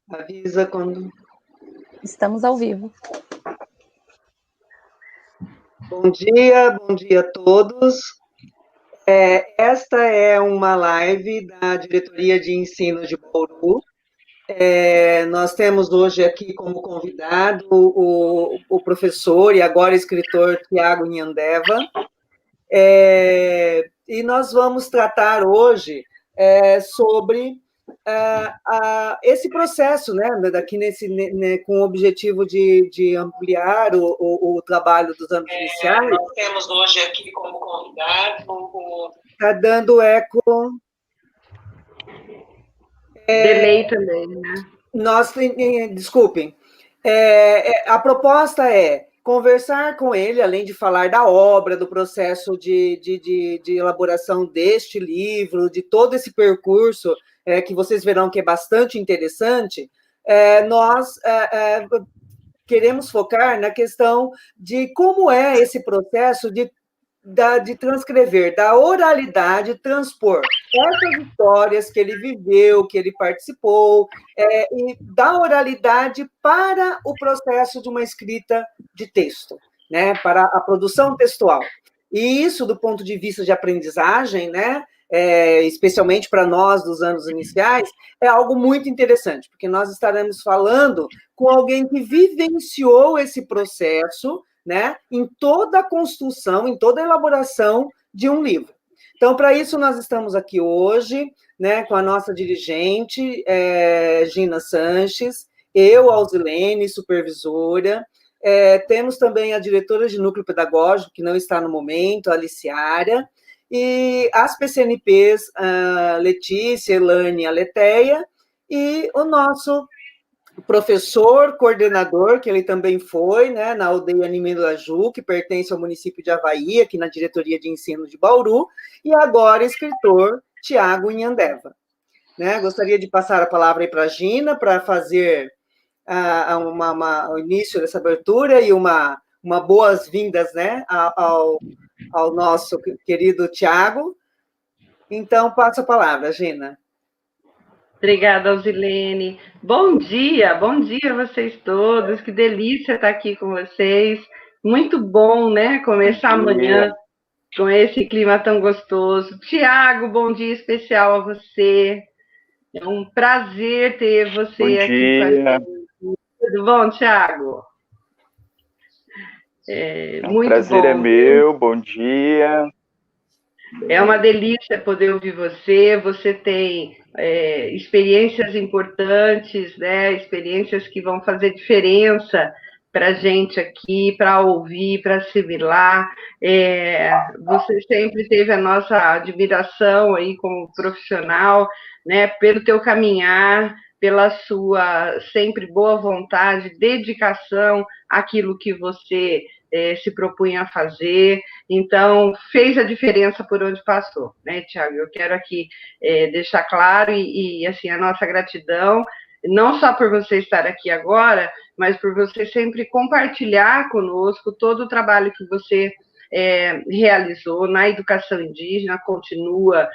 Avisa quando. Estamos ao vivo. Bom dia a todos. Esta é uma live da Diretoria de Ensino de Bauru. Nós temos hoje aqui como convidado o professor e agora escritor Tiago Nhandeva. E nós vamos tratar hoje sobre esse processo, né, daqui com o objetivo de ampliar o trabalho dos anos iniciais. Nós temos hoje aqui como convidado Está dando eco. Delay também, né? Desculpem. A proposta é conversar com ele, além de falar da obra, do processo de elaboração deste livro, de todo esse percurso, que vocês verão que é bastante interessante. Nós queremos focar na questão de como é esse processo de transcrever, da oralidade, transpor essas histórias que ele viveu, que ele participou, e da oralidade para o processo de uma escrita de texto, né, para a produção textual. E isso, do ponto de vista de aprendizagem, né, especialmente para nós dos anos iniciais, é algo muito interessante, porque nós estaremos falando com alguém que vivenciou esse processo, né, em toda a construção, em toda a elaboração de um livro. Então, para isso, nós estamos aqui hoje, né, com a nossa dirigente, Gina Sanches, eu, Alzilene, supervisora, temos também a diretora de núcleo pedagógico, que não está no momento, a Aliciara, e as PCNPs, a Letícia, Elane e a Leteia, e o nosso professor, coordenador, que ele também foi, né, na aldeia Nimelaju, que pertence ao município de Avaí, aqui na Diretoria de Ensino de Bauru, e agora escritor Tiago Nhandeva. Né, gostaria de passar a palavra aí para a Gina, para fazer o início dessa abertura e uma boas-vindas, né, ao nosso querido Tiago. Então, passo a palavra, Gina. Obrigada, Alzilene. Bom dia a vocês todos. Que delícia estar aqui com vocês. Muito bom, né? Começar amanhã com esse clima tão gostoso. Tiago, bom dia especial a você. É um prazer ter você aqui com a gente. Tudo bom, Tiago? Muito prazer bom. É meu, bom dia. É uma delícia poder ouvir você. Você tem experiências importantes, né? Experiências que vão fazer diferença para a gente aqui, para ouvir, para assimilar. Você sempre teve a nossa admiração aí como profissional, né? Pelo teu caminhar, pela sua sempre boa vontade, dedicação àquilo que você se propunha a fazer. Então, fez a diferença por onde passou, né, Tiago? Eu quero aqui deixar claro e, assim, a nossa gratidão, não só por você estar aqui agora, mas por você sempre compartilhar conosco todo o trabalho que você realizou na educação indígena, continua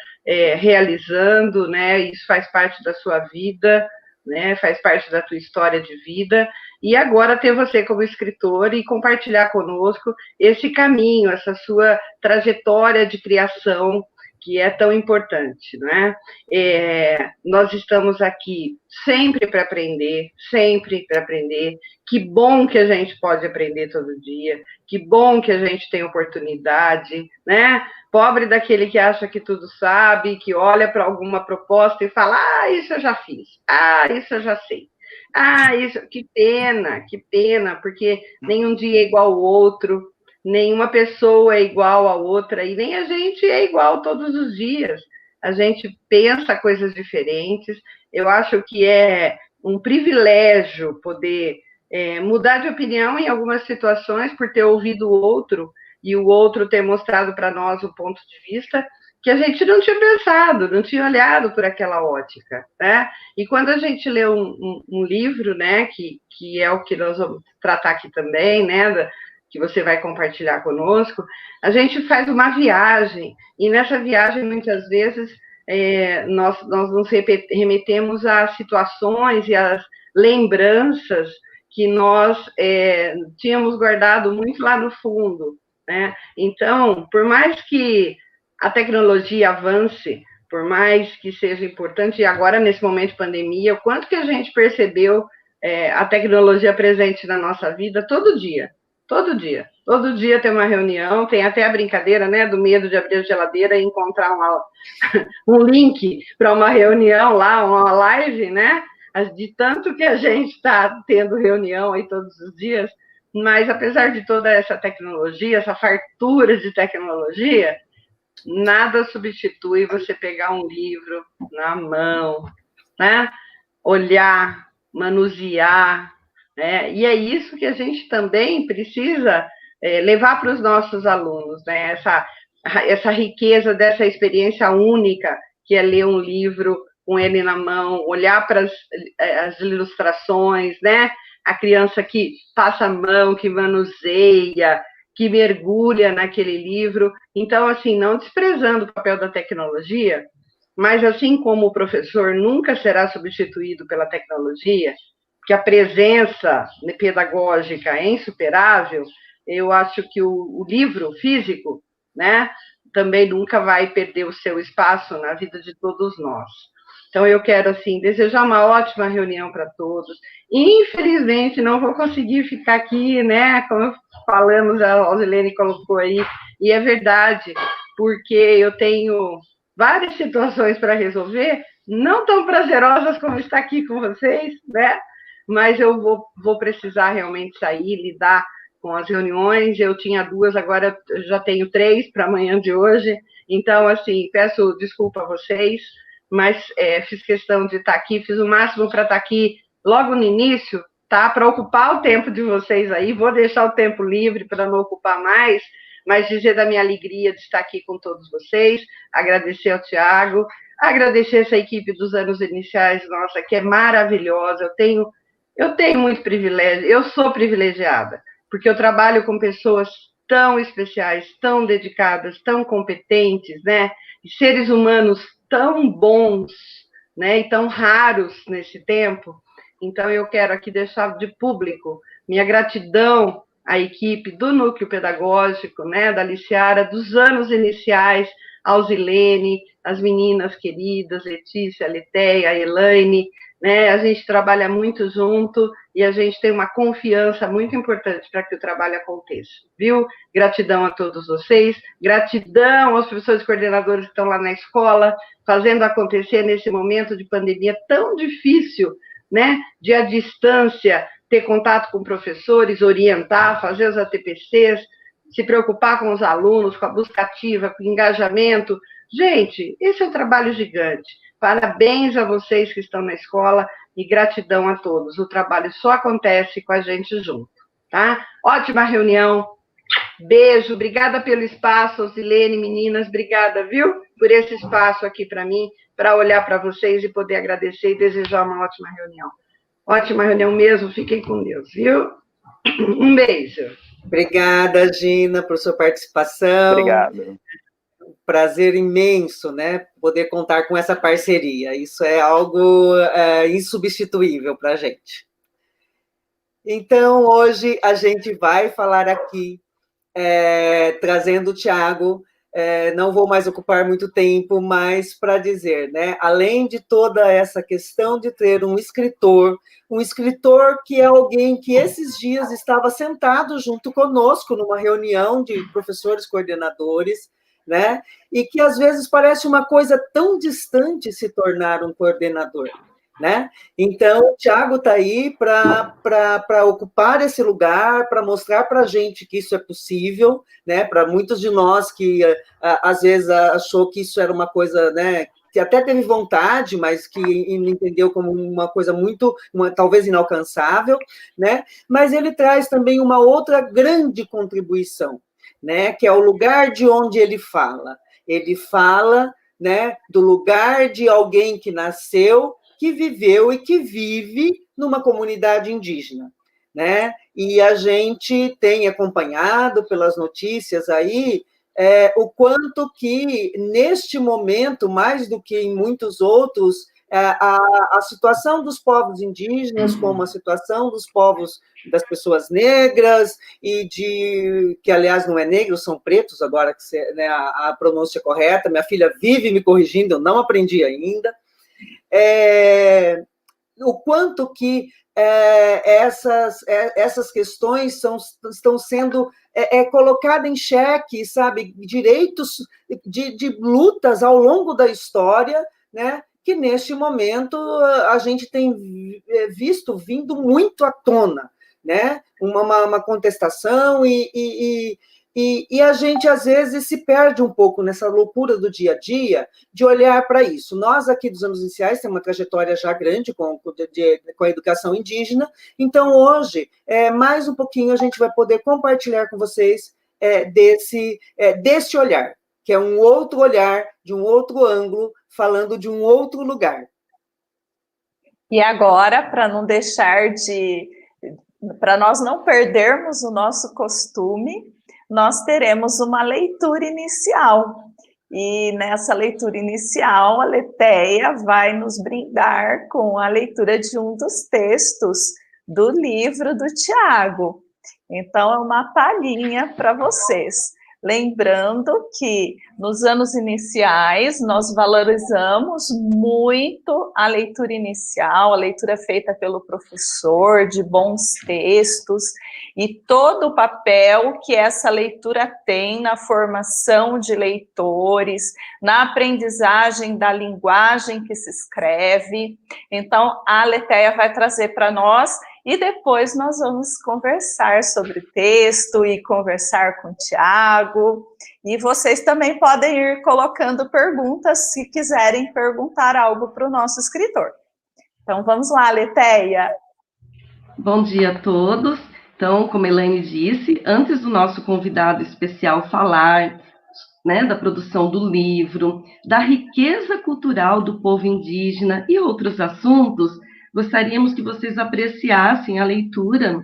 realizando, né? Isso faz parte da sua vida, né? Faz parte da tua história de vida. E agora ter você como escritor e compartilhar conosco esse caminho, essa sua trajetória de criação, que é tão importante, não é? Nós estamos aqui sempre para aprender, sempre para aprender. Que bom que a gente pode aprender todo dia, que bom que a gente tem oportunidade, né? Pobre daquele que acha que tudo sabe, que olha para alguma proposta e fala, isso eu já fiz, isso eu já sei. Isso, que pena, porque nenhum dia é igual ao outro, nenhuma pessoa é igual a outra, e nem a gente é igual todos os dias. A gente pensa coisas diferentes. Eu acho que é um privilégio poder mudar de opinião em algumas situações por ter ouvido o outro, e o outro ter mostrado para nós o ponto de vista que a gente não tinha pensado, não tinha olhado por aquela ótica, né? E quando a gente lê um livro, né, que é o que nós vamos tratar aqui também, né, que você vai compartilhar conosco, a gente faz uma viagem, e nessa viagem, muitas vezes, nós nos remetemos às situações e às lembranças que nós tínhamos guardado muito lá no fundo, né? Então, por mais que a tecnologia avance, por mais que seja importante, e agora, nesse momento de pandemia, o quanto que a gente percebeu a tecnologia presente na nossa vida todo dia. Todo dia tem uma reunião, tem até a brincadeira, né, do medo de abrir a geladeira e encontrar um link para uma reunião lá, uma live, né, de tanto que a gente está tendo reunião aí todos os dias, mas apesar de toda essa tecnologia, essa fartura de tecnologia, nada substitui você pegar um livro na mão, né, olhar, manusear, né? E é isso que a gente também precisa levar para os nossos alunos, né? Essa riqueza dessa experiência única, que é ler um livro com ele na mão, olhar para as ilustrações, né? A criança que passa a mão, que manuseia, que mergulha naquele livro. Então, assim, não desprezando o papel da tecnologia, mas assim como o professor nunca será substituído pela tecnologia, que a presença pedagógica é insuperável, eu acho que o livro físico, né, também nunca vai perder o seu espaço na vida de todos nós. Então, eu quero, assim, desejar uma ótima reunião para todos. Infelizmente, não vou conseguir ficar aqui, né, como falamos, a Rosilene colocou aí, e é verdade, porque eu tenho várias situações para resolver, não tão prazerosas como estar aqui com vocês, né? Mas eu vou precisar realmente sair, lidar com as reuniões. Eu tinha 2, agora eu já tenho 3 para amanhã de hoje. Então, assim, peço desculpa a vocês, mas fiz questão de estar aqui, fiz o máximo para estar aqui logo no início, tá? Para ocupar o tempo de vocês aí. Vou deixar o tempo livre para não ocupar mais, mas dizer da minha alegria de estar aqui com todos vocês, agradecer ao Tiago, agradecer essa equipe dos anos iniciais, nossa, que é maravilhosa. Eu tenho muito privilégio, eu sou privilegiada, porque eu trabalho com pessoas tão especiais, tão dedicadas, tão competentes, né? E seres humanos tão bons, né? E tão raros nesse tempo. Então, eu quero aqui deixar de público minha gratidão à equipe do Núcleo Pedagógico, né? Da Liciara, dos anos iniciais, ao Zilene, as meninas queridas, Letícia, Letéia, Elaine, né? A gente trabalha muito junto e a gente tem uma confiança muito importante para que o trabalho aconteça, viu? Gratidão a todos vocês, gratidão aos professores coordenadores que estão lá na escola, fazendo acontecer nesse momento de pandemia tão difícil, né? De à distância ter contato com professores, orientar, fazer os ATPCs, se preocupar com os alunos, com a busca ativa, com o engajamento. Gente, esse é um trabalho gigante. Parabéns a vocês que estão na escola e gratidão a todos. O trabalho só acontece com a gente junto, tá? Ótima reunião. Beijo. Obrigada pelo espaço, Osilene, meninas. Obrigada, viu? Por esse espaço aqui para mim, para olhar para vocês e poder agradecer e desejar uma ótima reunião. Ótima reunião mesmo. Fiquem com Deus, viu? Um beijo. Obrigada, Gina, por sua participação. Obrigado. Prazer imenso, né? Poder contar com essa parceria. Isso é algo insubstituível para a gente. Então, hoje a gente vai falar aqui, trazendo o Tiago. Não vou mais ocupar muito tempo, mas para dizer, né? Além de toda essa questão de ter um escritor que é alguém que esses dias estava sentado junto conosco numa reunião de professores coordenadores, né? E que às vezes parece uma coisa tão distante se tornar um coordenador, né? Então, o Tiago está aí para ocupar esse lugar, para mostrar para a gente que isso é possível, né? Para muitos de nós que às vezes achou que isso era uma coisa, né? Que até teve vontade, mas que não entendeu como uma coisa talvez inalcançável, né? Mas ele traz também uma outra grande contribuição, né? Que é o lugar de onde ele fala. Ele fala, né? Do lugar de alguém que nasceu, que viveu e que vive numa comunidade indígena, né? E a gente tem acompanhado pelas notícias aí o quanto que, neste momento, mais do que em muitos outros, a situação dos povos indígenas, como a situação dos povos das pessoas negras, que, aliás, não é negros, são pretos, agora que né, a pronúncia correta, minha filha vive me corrigindo, eu não aprendi ainda, o quanto que essas questões estão sendo colocadas em xeque, sabe, direitos de lutas ao longo da história, né, que neste momento a gente tem visto vindo muito à tona, né, uma contestação e a gente, às vezes, se perde um pouco nessa loucura do dia a dia de olhar para isso. Nós, aqui dos anos iniciais, temos uma trajetória já grande com a educação indígena, então, hoje, mais um pouquinho, a gente vai poder compartilhar com vocês desse olhar, que é um outro olhar, de um outro ângulo, falando de um outro lugar. E agora, para nós não perdermos o nosso costume, nós teremos uma leitura inicial. E nessa leitura inicial, a Letéia vai nos brindar com a leitura de um dos textos do livro do Tiago. Então, é uma palhinha para vocês. Lembrando que nos anos iniciais nós valorizamos muito a leitura inicial, a leitura feita pelo professor, de bons textos, e todo o papel que essa leitura tem na formação de leitores, na aprendizagem da linguagem que se escreve. Então, a Letéia vai trazer para nós, e depois nós vamos conversar sobre o texto e conversar com o Tiago. E vocês também podem ir colocando perguntas se quiserem perguntar algo para o nosso escritor. Então, vamos lá, Letéia. Bom dia a todos. Então, como a Elaine disse, antes do nosso convidado especial falar, né, da produção do livro, da riqueza cultural do povo indígena e outros assuntos, gostaríamos que vocês apreciassem a leitura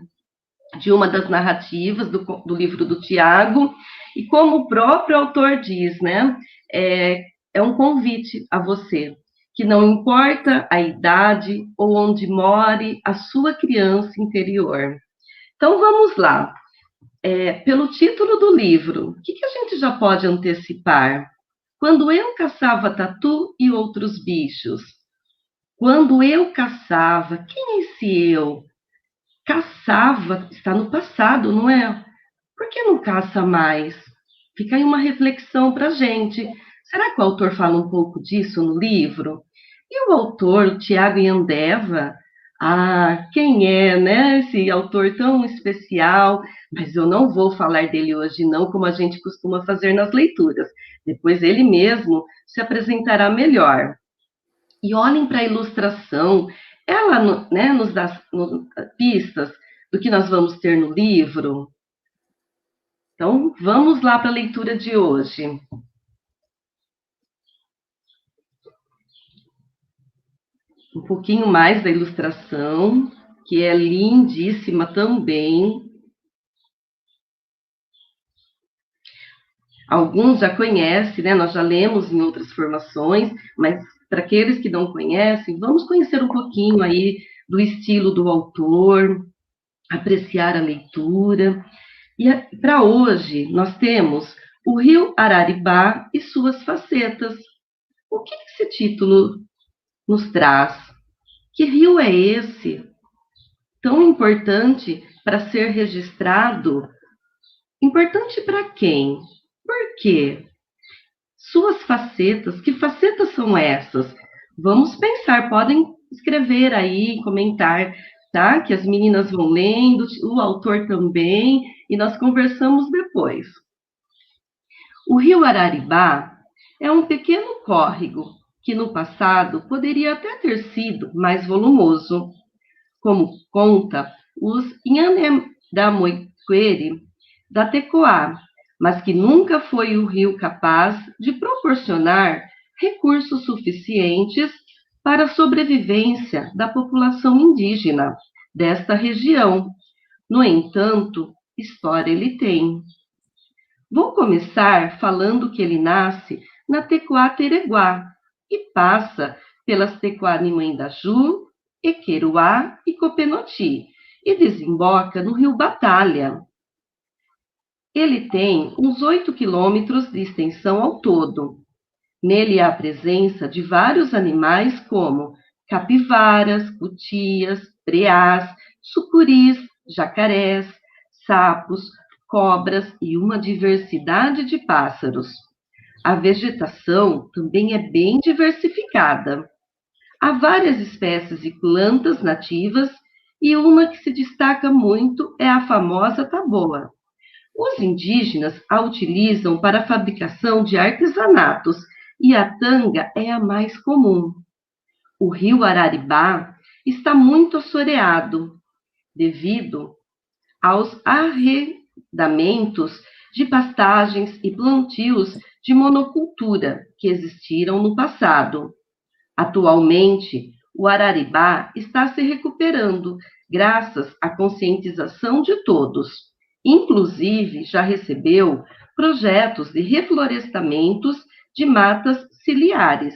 de uma das narrativas do livro do Tiago, e como o próprio autor diz, né, é um convite a você, que não importa a idade ou onde more a sua criança interior. Então, vamos lá. Pelo título do livro, o que a gente já pode antecipar? Quando eu caçava tatu e outros bichos. Quando eu caçava, quem é esse eu? Caçava está no passado, não é? Por que não caça mais? Fica aí uma reflexão para a gente. Será que o autor fala um pouco disso no livro? E o autor, o Tiago Yandeva, quem é, né? Esse autor tão especial, mas eu não vou falar dele hoje, não, como a gente costuma fazer nas leituras. Depois ele mesmo se apresentará melhor. E olhem para a ilustração, ela, né, nos dá pistas do que nós vamos ter no livro. Então, vamos lá para a leitura de hoje. Um pouquinho mais da ilustração, que é lindíssima também. Alguns já conhecem, né? Nós já lemos em outras formações, mas para aqueles que não conhecem, vamos conhecer um pouquinho aí do estilo do autor, apreciar a leitura. E para hoje, nós temos o Rio Araribá e suas facetas. O que esse título nos traz? Que rio é esse, tão importante para ser registrado? Importante para quem? Por quê? Suas facetas, que facetas são essas? Vamos pensar, podem escrever aí, comentar, tá? Que as meninas vão lendo, o autor também, e nós conversamos depois. O Rio Araribá é um pequeno córrego que no passado poderia até ter sido mais volumoso, como conta os Inhanedamoiquere da Tecoá, mas que nunca foi o rio capaz de proporcionar recursos suficientes para a sobrevivência da população indígena desta região. No entanto, história ele tem. Vou começar falando que ele nasce na Tecoá-Tereguá e passa pelas Tecoá-Nimandaju, Equeruá e Copenoti e desemboca no rio Batalha. Ele tem uns 8 quilômetros de extensão ao todo. Nele há a presença de vários animais como capivaras, cutias, preás, sucuris, jacarés, sapos, cobras e uma diversidade de pássaros. A vegetação também é bem diversificada. Há várias espécies de plantas nativas e uma que se destaca muito é a famosa taboa. Os indígenas a utilizam para a fabricação de artesanatos e a tanga é a mais comum. O rio Araribá está muito assoreado devido aos arrendamentos de pastagens e plantios de monocultura que existiram no passado. Atualmente, o Araribá está se recuperando graças à conscientização de todos. Inclusive, já recebeu projetos de reflorestamentos de matas ciliares.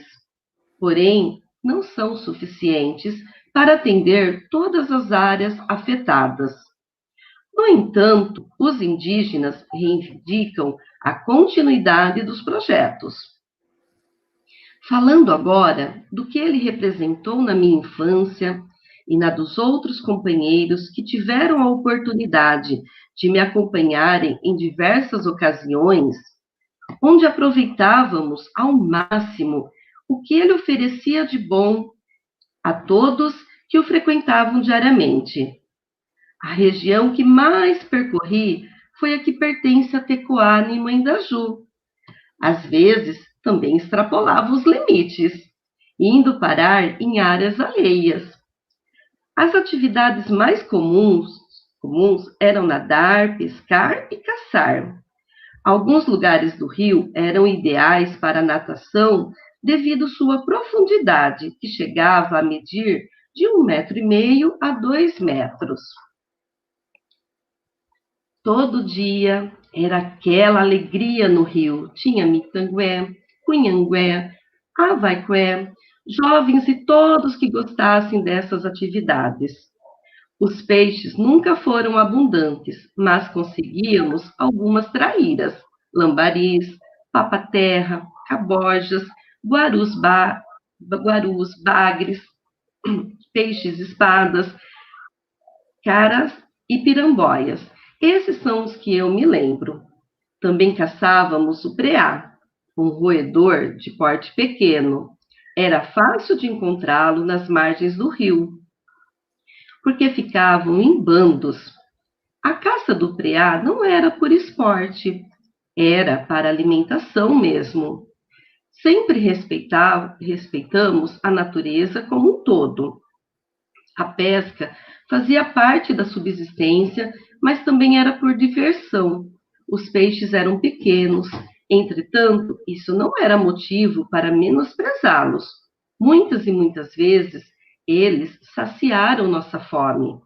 Porém, não são suficientes para atender todas as áreas afetadas. No entanto, os indígenas reivindicam a continuidade dos projetos. Falando agora do que ele representou na minha infância e na dos outros companheiros que tiveram a oportunidade de me acompanharem em diversas ocasiões, onde aproveitávamos ao máximo o que ele oferecia de bom a todos que o frequentavam diariamente. A região que mais percorri foi a que pertence a Tecoá e Mandaju. Às vezes, também extrapolava os limites, indo parar em áreas alheias. As atividades mais comuns eram nadar, pescar e caçar. Alguns lugares do rio eram ideais para a natação devido sua profundidade, que chegava a medir de 1,5 metro a 2 metros. Todo dia era aquela alegria no rio. Tinha mitangué, cunhangué, avaiqué, jovens e todos que gostassem dessas atividades. Os peixes nunca foram abundantes, mas conseguíamos algumas traíras, lambaris, papaterra, cabojas, guarus, bagres, peixes-espadas, caras e piramboias. Esses são os que eu me lembro. Também caçávamos o preá, um roedor de porte pequeno. Era fácil de encontrá-lo nas margens do rio, porque ficavam em bandos. A caça do preá não era por esporte, era para alimentação mesmo. Sempre respeitamos a natureza como um todo. A pesca fazia parte da subsistência, mas também era por diversão. Os peixes eram pequenos, entretanto, isso não era motivo para menosprezá-los. Muitas e muitas vezes, eles saciaram nossa fome.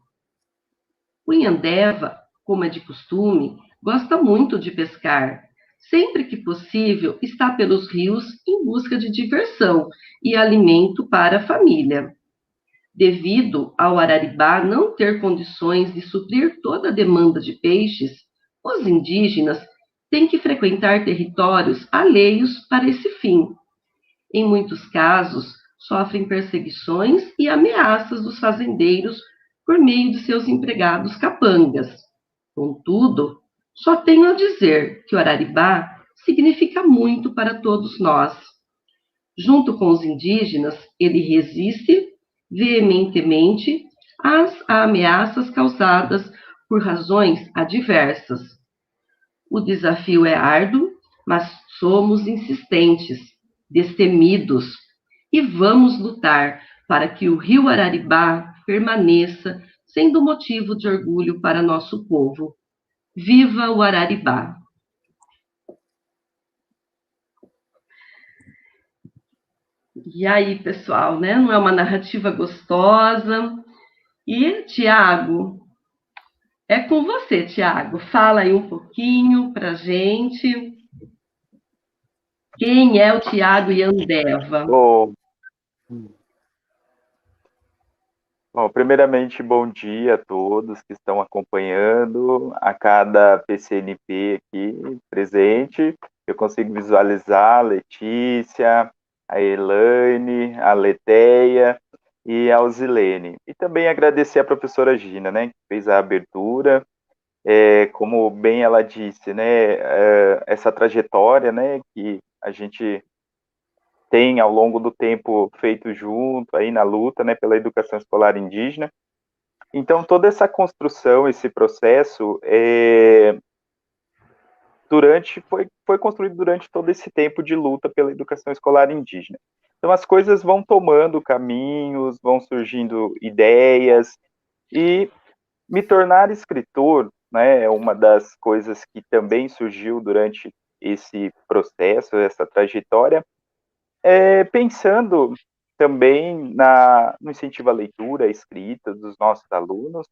O Inhandeva, como é de costume, gosta muito de pescar. Sempre que possível, está pelos rios em busca de diversão e alimento para a família. Devido ao Araribá não ter condições de suprir toda a demanda de peixes, os indígenas têm que frequentar territórios alheios para esse fim. Em muitos casos, sofrem perseguições e ameaças dos fazendeiros por meio de seus empregados capangas. Contudo, só tenho a dizer que o Araribá significa muito para todos nós. Junto com os indígenas, ele resiste veementemente às ameaças causadas por razões adversas. O desafio é árduo, mas somos insistentes, destemidos, e vamos lutar para que o rio Araribá permaneça sendo motivo de orgulho para nosso povo. Viva o Araribá! E aí, pessoal, né? Não é uma narrativa gostosa? E, Tiago, É com você, Tiago. Fala aí um pouquinho para a gente. Quem é o Tiago Yandeva? Bom, primeiramente, bom dia a todos que estão acompanhando, a cada PCNP aqui presente. Eu consigo visualizar a Letícia, a Elaine, a Leteia e a Alzilene. E também agradecer a professora Gina, né, que fez a abertura. Como bem ela disse, né, essa trajetória, né, que a gente tem ao longo do tempo feito junto aí na luta, né, pela educação escolar indígena. Então toda essa construção, esse processo, foi construído durante todo esse tempo de luta pela educação escolar indígena. Então as coisas vão tomando caminhos, vão surgindo ideias, e me tornar escritor, né, é uma das coisas que também surgiu durante esse processo, essa trajetória, pensando também no incentivo à leitura, à escrita dos nossos alunos,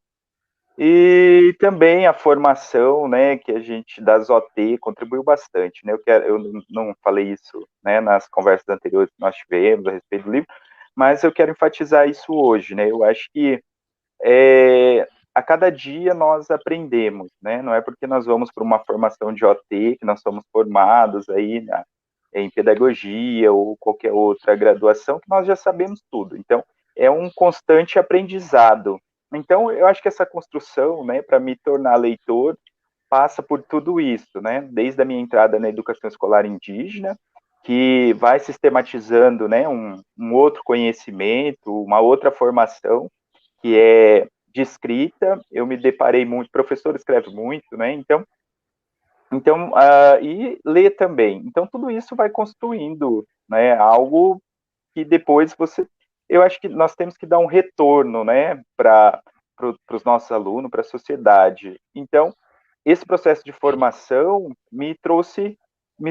e também a formação, né, que a gente das OT contribuiu bastante, né? Eu não falei isso, né, nas conversas anteriores que nós tivemos a respeito do livro, mas eu quero enfatizar isso hoje, né? Eu acho que a cada dia nós aprendemos, né? Não é porque nós vamos para uma formação de OT que nós somos formados aí em pedagogia ou qualquer outra graduação que nós já sabemos tudo. Então, é um constante aprendizado. Então, eu acho que essa construção, né, para me tornar leitor, passa por tudo isso, né? Desde a minha entrada na educação escolar indígena, que vai sistematizando, né, um outro conhecimento, uma outra formação, que é de escrita. Eu me deparei muito, o professor escreve muito, né? Então, e ler também. Então, tudo isso vai construindo, né, algo que depois eu acho que nós temos que dar um retorno, né, para os nossos alunos, para a sociedade. Então, esse processo de formação me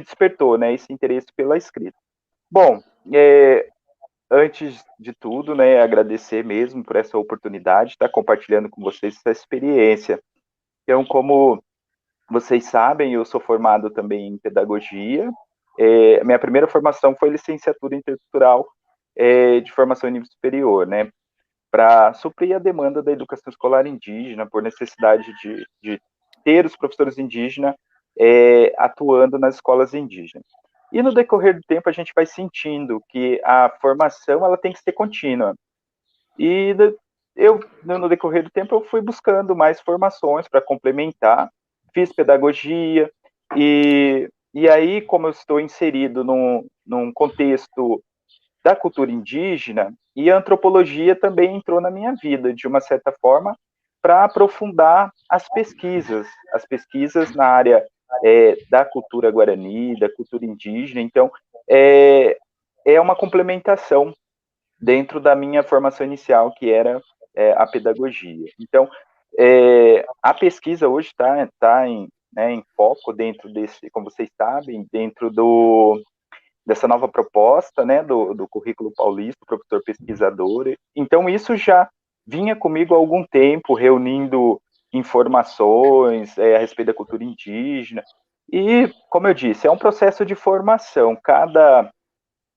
despertou, né, esse interesse pela escrita. Bom, antes de tudo, né, agradecer mesmo por essa oportunidade de estar compartilhando com vocês essa experiência. Então, como vocês sabem, eu sou formado também em pedagogia. Minha primeira formação foi licenciatura intercultural de formação em nível superior, né, para suprir a demanda da educação escolar indígena, por necessidade de ter os professores indígenas atuando nas escolas indígenas. E no decorrer do tempo a gente vai sentindo que a formação ela tem que ser contínua. E no decorrer do tempo, eu fui buscando mais formações para complementar, fiz pedagogia, e aí, como eu estou inserido num contexto da cultura indígena, e a antropologia também entrou na minha vida, de uma certa forma, para aprofundar as pesquisas na área da cultura guarani, da cultura indígena. Então, é uma complementação dentro da minha formação inicial, que era a pedagogia. Então, a pesquisa hoje está em foco dentro desse, como vocês sabem, dentro dessa nova proposta, né, do currículo paulista, professor pesquisador. Então, isso já vinha comigo há algum tempo, reunindo informações a respeito da cultura indígena. E, como eu disse, é um processo de formação. Cada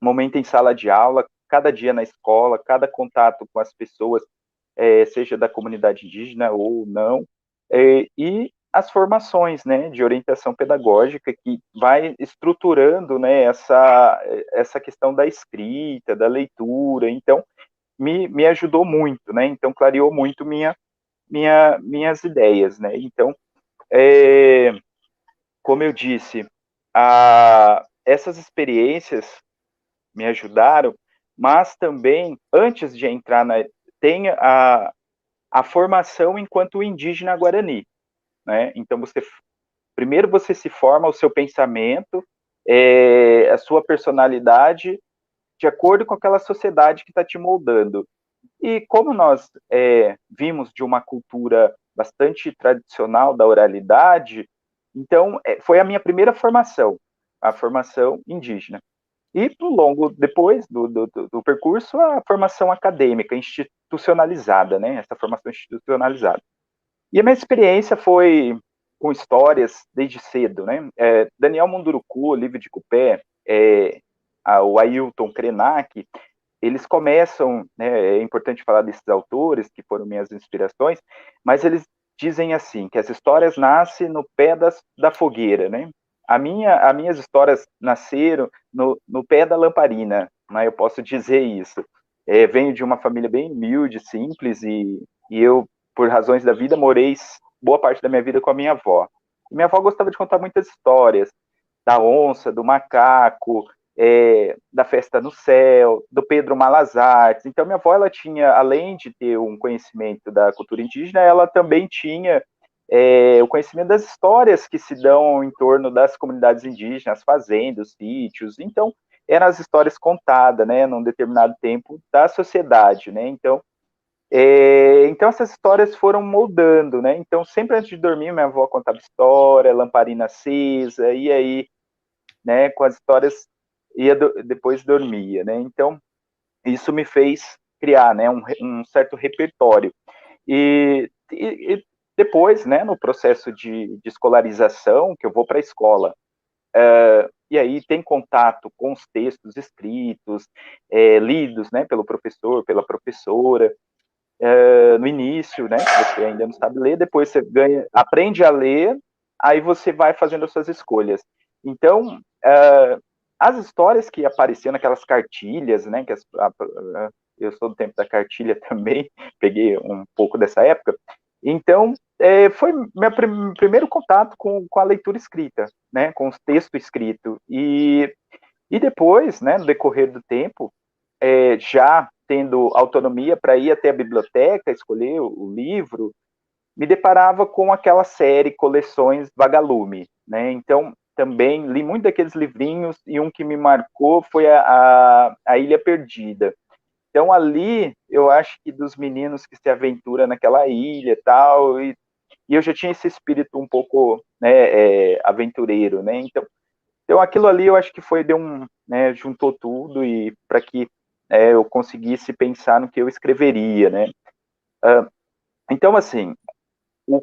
momento em sala de aula, cada dia na escola, cada contato com as pessoas, seja da comunidade indígena ou não, e as formações, né, de orientação pedagógica que vai estruturando, né, essa questão da escrita, da leitura. Então, me ajudou muito, né, então clareou muito minhas ideias, né. Então, como eu disse, essas experiências me ajudaram, mas também, antes de entrar tem a formação enquanto indígena guarani, né? Então, primeiro você se forma o seu pensamento, a sua personalidade, de acordo com aquela sociedade que está te moldando. E como nós vimos de uma cultura bastante tradicional da oralidade, então foi a minha primeira formação, a formação indígena. E longo, depois do percurso, a formação acadêmica institucionalizada, né? Essa formação institucionalizada. E a minha experiência foi com histórias desde cedo, né? Daniel Munduruku, Olívio de Cupé, o Ailton Krenak, eles começam, né, é importante falar desses autores, que foram minhas inspirações, mas eles dizem assim, que as histórias nascem no pé da fogueira, né? As minhas histórias nasceram no pé da lamparina, né? Eu posso dizer isso. Venho de uma família bem humilde, simples, e eu, por razões da vida, morei boa parte da minha vida com a minha avó. E minha avó gostava de contar muitas histórias, da onça, do macaco, da festa no céu, do Pedro Malas Artes. Então, minha avó, ela tinha, além de ter um conhecimento da cultura indígena, ela também tinha o conhecimento das histórias que se dão em torno das comunidades indígenas, fazendas, sítios. Então, eram as histórias contadas, né, num determinado tempo da sociedade, né? Então essas histórias foram moldando, né? Então, sempre antes de dormir, minha avó contava história, lamparina acesa, e aí, né, com as histórias, depois dormia, né? Então, isso me fez criar, né, um certo repertório. E depois, né, no processo de escolarização, que eu vou para a escola, e aí tem contato com os textos escritos, lidos, né, pelo professor, pela professora, no início, né, você ainda não sabe ler, depois você aprende a ler, aí você vai fazendo as suas escolhas. Então, as histórias que apareciam naquelas cartilhas, né, eu sou do tempo da cartilha também, peguei um pouco dessa época, então foi meu primeiro contato com a leitura escrita, né, com os textos escritos, e depois, né, no decorrer do tempo, já tendo autonomia para ir até a biblioteca, escolher o livro, me deparava com aquela série Coleções Vagalume, né? Então, também li muito daqueles livrinhos, e um que me marcou foi a Ilha Perdida. Então, ali, eu acho que dos meninos que se aventuram naquela ilha e tal, e eu já tinha esse espírito um pouco, né, aventureiro, né? Então, aquilo ali eu acho que né, juntou tudo, e para que eu conseguisse pensar no que eu escreveria, né? Então, assim, o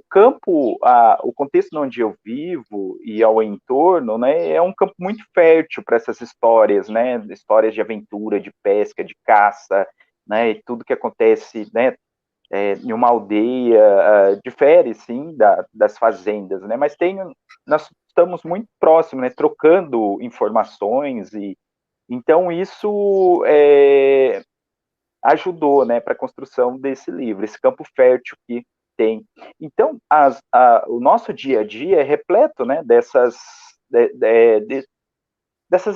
contexto onde eu vivo e ao entorno, né, é um campo muito fértil para essas histórias, né? Histórias de aventura, de pesca, de caça, né? E tudo que acontece, né? Em uma aldeia, difere, sim, das fazendas, né? Mas nós estamos muito próximos, né? Trocando informações, e então isso ajudou, né, para a construção desse livro, esse campo fértil que tem. Então, o nosso dia a dia é repleto, né, dessas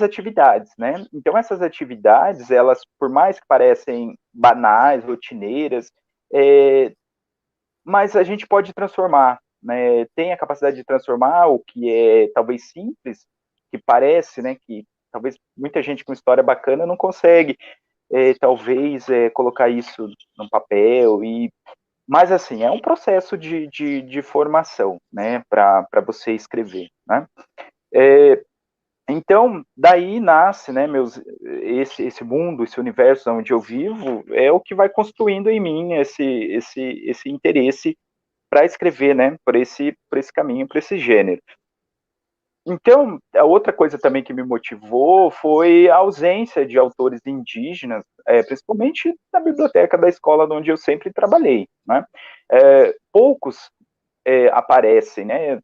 atividades, né? Então, essas atividades, elas, por mais que parecem banais, rotineiras, mas a gente pode transformar, né? Tem a capacidade de transformar o que é talvez simples, que parece, né, que talvez muita gente com história bacana não consegue, talvez colocar isso no papel, mas assim, é um processo de formação, né, para você escrever, né? Então, daí nasce, né, esse mundo, esse universo onde eu vivo, é o que vai construindo em mim esse interesse para escrever, né, por esse caminho, por esse gênero. Então, a outra coisa também que me motivou foi a ausência de autores indígenas, principalmente na biblioteca da escola onde eu sempre trabalhei, né? Poucos aparecem, né?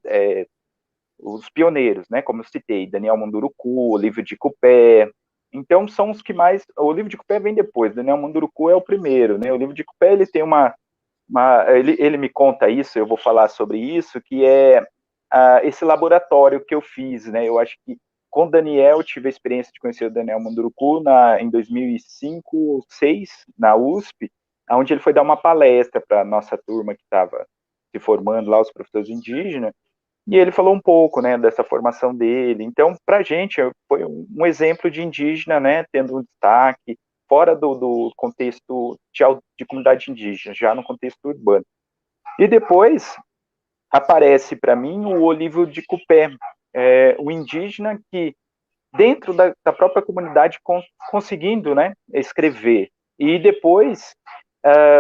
Os pioneiros, né? Como eu citei, Daniel Munduruku, Olívio de Cupé. Então, são os que mais... O Olívio de Cupé vem depois, Daniel Munduruku é o primeiro, né? O Olívio de Cupé, ele tem ele me conta isso, eu vou falar sobre isso, que é esse laboratório que eu fiz, né? Eu acho que com o Daniel, eu tive a experiência de conhecer o Daniel Munduruku em 2005 ou 2006, na USP, onde ele foi dar uma palestra para a nossa turma que estava se formando lá, os professores indígenas, e ele falou um pouco, né, dessa formação dele. Então, para a gente, foi um exemplo de indígena, né, tendo um destaque, fora do contexto de comunidade indígena, já no contexto urbano. E depois aparece para mim o Olívio de Cupé, o indígena que, dentro da própria comunidade, conseguindo, né, escrever. E depois,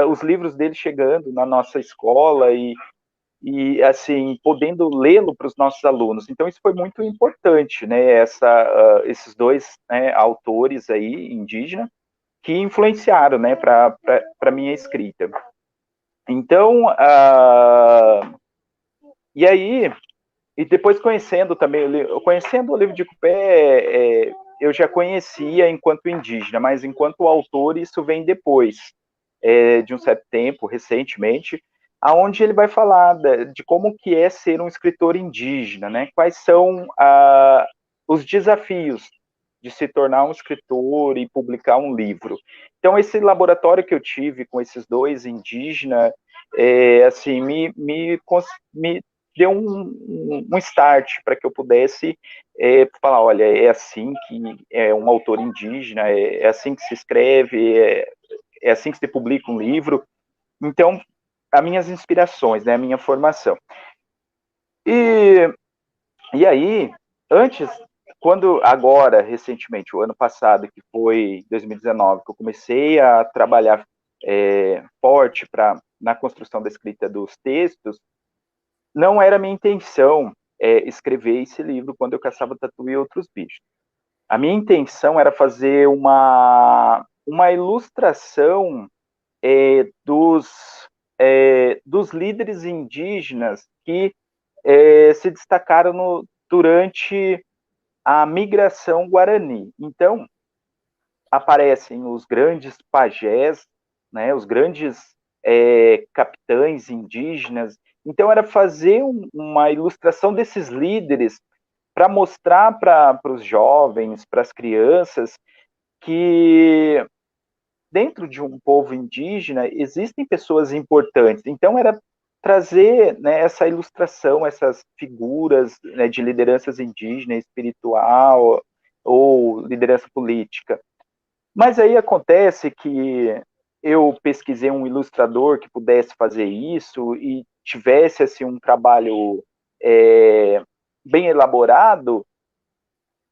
os livros dele chegando na nossa escola, e assim, podendo lê-lo para os nossos alunos. Então, isso foi muito importante, né, esses dois, né, autores aí, indígenas, que influenciaram, né, para a minha escrita. Então, e aí, e depois conhecendo também, conhecendo o livro de Cupé, eu já conhecia enquanto indígena, mas enquanto autor isso vem depois, de um certo tempo, recentemente, aonde ele vai falar de como que é ser um escritor indígena, né? Quais são os desafios de se tornar um escritor e publicar um livro. Então, esse laboratório que eu tive com esses dois indígenas, assim, me deu um start para que eu pudesse falar, olha, é assim que é um autor indígena, é assim que se escreve, é assim que se publica um livro. Então, as minhas inspirações, né, a minha formação. E aí, antes, agora, recentemente, o ano passado, que foi 2019, que eu comecei a trabalhar forte na construção da escrita dos textos, não era minha intenção escrever esse livro Quando Eu Caçava Tatu e Outros Bichos. A minha intenção era fazer uma ilustração dos líderes indígenas que se destacaram durante a migração guarani. Então, aparecem os grandes pajés, né, os grandes capitães indígenas. Então, era fazer uma ilustração desses líderes para mostrar para os jovens, para as crianças, que dentro de um povo indígena existem pessoas importantes. Então, era trazer, né, essa ilustração, essas figuras, né, de lideranças indígenas, espiritual ou liderança política. Mas aí acontece que eu pesquisei um ilustrador que pudesse fazer isso e tivesse assim, um trabalho bem elaborado,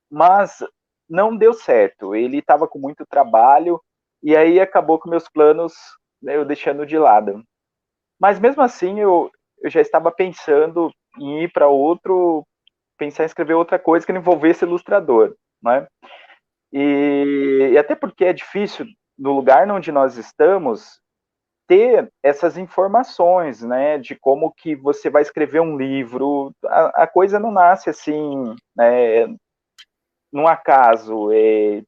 mas não deu certo. Ele estava com muito trabalho e aí acabou com meus planos, né, eu deixando de lado. Mas mesmo assim, eu já estava pensando em ir para pensar em escrever outra coisa que não envolvesse ilustrador, né? E até porque é difícil, no lugar onde nós estamos, ter essas informações, né, de como que você vai escrever um livro. A coisa não nasce assim, né, num acaso.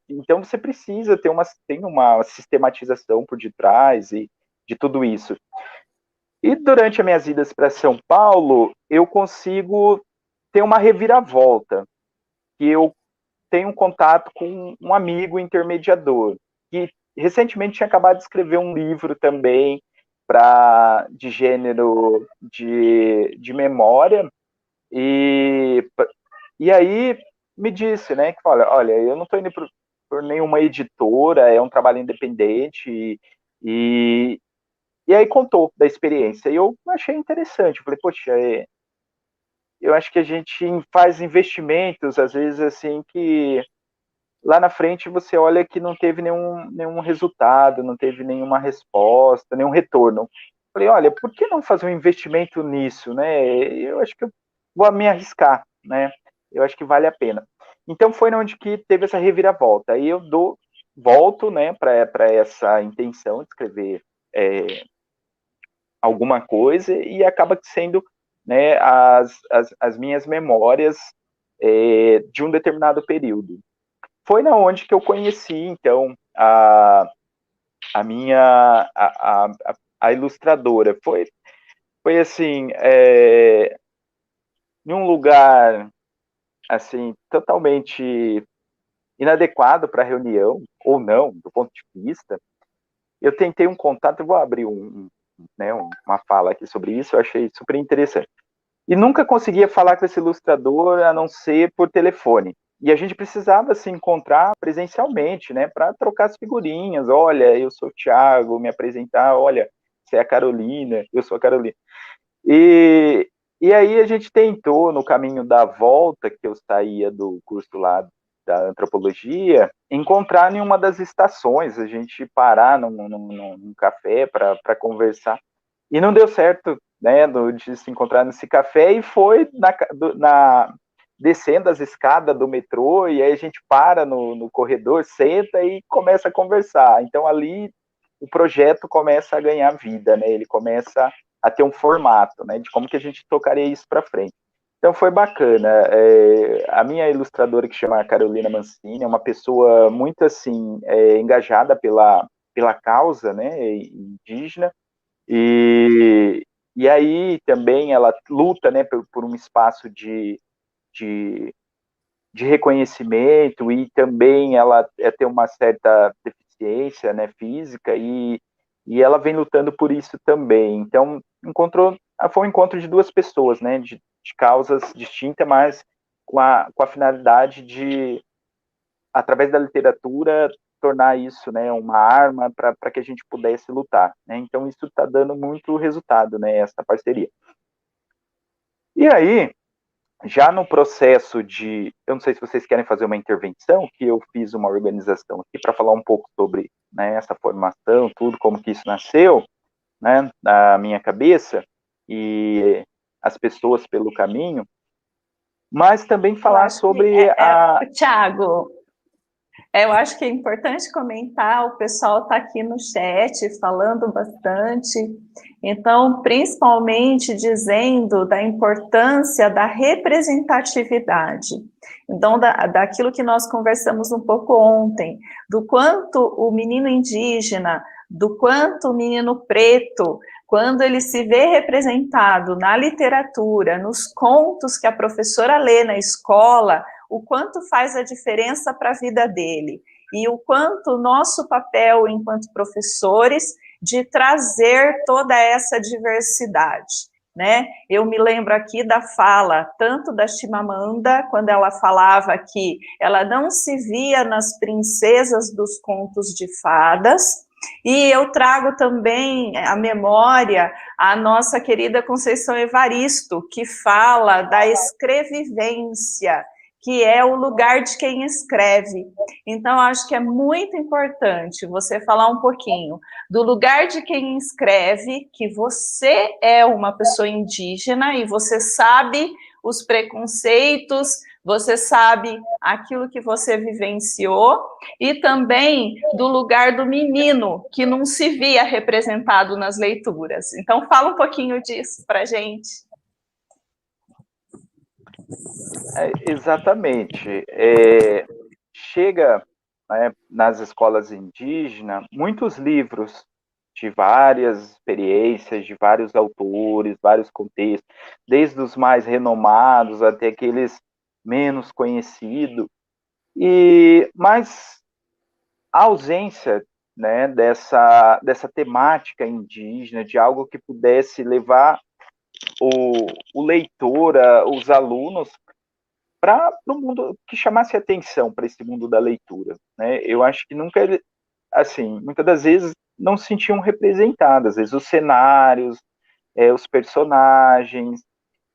Então você precisa ter tem uma sistematização por detrás e de tudo isso. E durante as minhas idas para São Paulo, eu consigo ter uma reviravolta, que eu tenho um contato com um amigo intermediador, que recentemente tinha acabado de escrever um livro também de gênero de memória, e aí me disse, né, que olha, eu não estou indo por nenhuma editora, é um trabalho independente, e aí contou da experiência, e eu achei interessante, eu falei, poxa, eu acho que a gente faz investimentos, às vezes, assim, que lá na frente você olha que não teve nenhum resultado, não teve nenhuma resposta, nenhum retorno. Falei, olha, por que não fazer um investimento nisso, né? Eu acho que eu vou me arriscar, né? Eu acho que vale a pena. Então foi onde que teve essa reviravolta. Aí eu volto, né, para essa intenção de escrever alguma coisa e acaba sendo, né, as minhas memórias de um determinado período. Foi na onde que eu conheci, então, a minha a ilustradora. Foi assim, em um lugar assim totalmente inadequado para a reunião, ou não, do ponto de vista. Eu tentei um contato, eu vou abrir né, uma fala aqui sobre isso, eu achei super interessante. E nunca conseguia falar com esse ilustrador a não ser por telefone. E a gente precisava se encontrar presencialmente, né, para trocar as figurinhas. Olha, eu sou o Thiago, me apresentar. Olha, você é a Carolina, eu sou a Carolina. E aí a gente tentou, no caminho da volta, que eu saía do curso lá da antropologia, encontrar em uma das estações, a gente parar num café para conversar. E não deu certo né, de se encontrar nesse café, e foi descendo as escadas do metrô, e aí a gente para no corredor, senta e começa a conversar. Então ali o projeto começa a ganhar vida, né? Ele começa a ter um formato, né? De como que a gente tocaria isso para frente. Então foi bacana. A minha ilustradora, que chama Carolina Mancini, é uma pessoa muito assim engajada pela causa, né, indígena, e aí também ela luta, né, por um espaço de, de reconhecimento, e também ela tem uma certa deficiência, né, física, e ela vem lutando por isso também. Então foi um encontro de duas pessoas, né, de causas distintas, mas com a finalidade de, através da literatura, tornar isso, né, uma arma para que a gente pudesse lutar, né? Então isso está dando muito resultado, né, essa parceria. E aí, já no processo eu não sei se vocês querem fazer uma intervenção, que eu fiz uma organização aqui para falar um pouco sobre, né, essa formação, tudo, como que isso nasceu, né, na minha cabeça, e as pessoas pelo caminho, mas também falar sobre Tiago, eu acho que é importante comentar, o pessoal está aqui no chat falando bastante, então, principalmente dizendo da importância da representatividade. Então, daquilo que nós conversamos um pouco ontem, do quanto o menino indígena, do quanto o menino preto, quando ele se vê representado na literatura, nos contos que a professora lê na escola, o quanto faz a diferença para a vida dele, e o quanto o nosso papel enquanto professores de trazer toda essa diversidade, né? Eu me lembro aqui da fala, tanto da Chimamanda, quando ela falava que ela não se via nas princesas dos contos de fadas, e eu trago também à memória a nossa querida Conceição Evaristo, que fala da escrevivência, que é o lugar de quem escreve. Então, acho que é muito importante você falar um pouquinho do lugar de quem escreve, que você é uma pessoa indígena e você sabe os preconceitos, você sabe aquilo que você vivenciou, e também do lugar do menino, que não se via representado nas leituras. Então, fala um pouquinho disso para a gente. Exatamente. Chega, né, nas escolas indígenas muitos livros de várias experiências, de vários autores, vários contextos, desde os mais renomados até aqueles menos conhecidos, mas a ausência, né, dessa temática indígena, de algo que pudesse levar o leitor, os alunos, para o mundo, que chamasse atenção para esse mundo da leitura, né? Eu acho que nunca, assim, muitas das vezes não se sentiam representadas, às vezes os cenários, os personagens,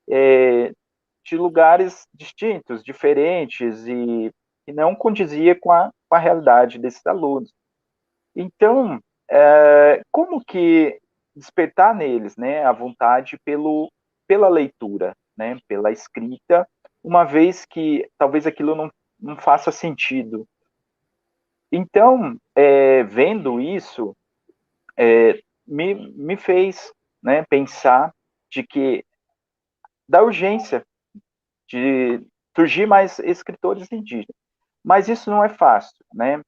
de lugares distintos, diferentes, e não condizia com a realidade desses alunos. Então, como que despertar neles, né, a vontade pela leitura, né, pela escrita, uma vez que talvez aquilo não faça sentido. Então, vendo isso, me fez, né, pensar da urgência de surgir mais escritores indígenas. Mas isso não é fácil, né?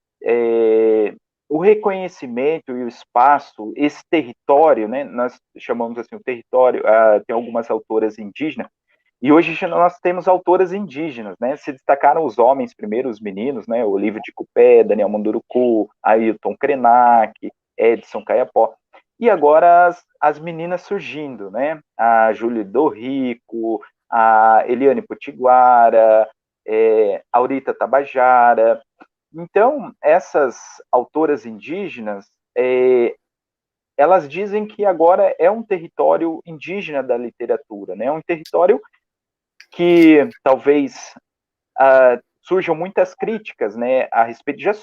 O reconhecimento e o espaço, esse território, né? Nós chamamos assim o território, tem algumas autoras indígenas, e hoje nós temos autoras indígenas, né? Se destacaram os homens primeiro, os meninos, né? O Olívio de Cupé, Daniel Munduruku, Ailton Krenak, Edson Caiapó. E agora as meninas surgindo, né? A Júlia Dorrico, a Eliane Potiguara, Aurita Tabajara. Então, essas autoras indígenas, elas dizem que agora é um território indígena da literatura, né? É um território que talvez surjam muitas críticas, né, a respeito, já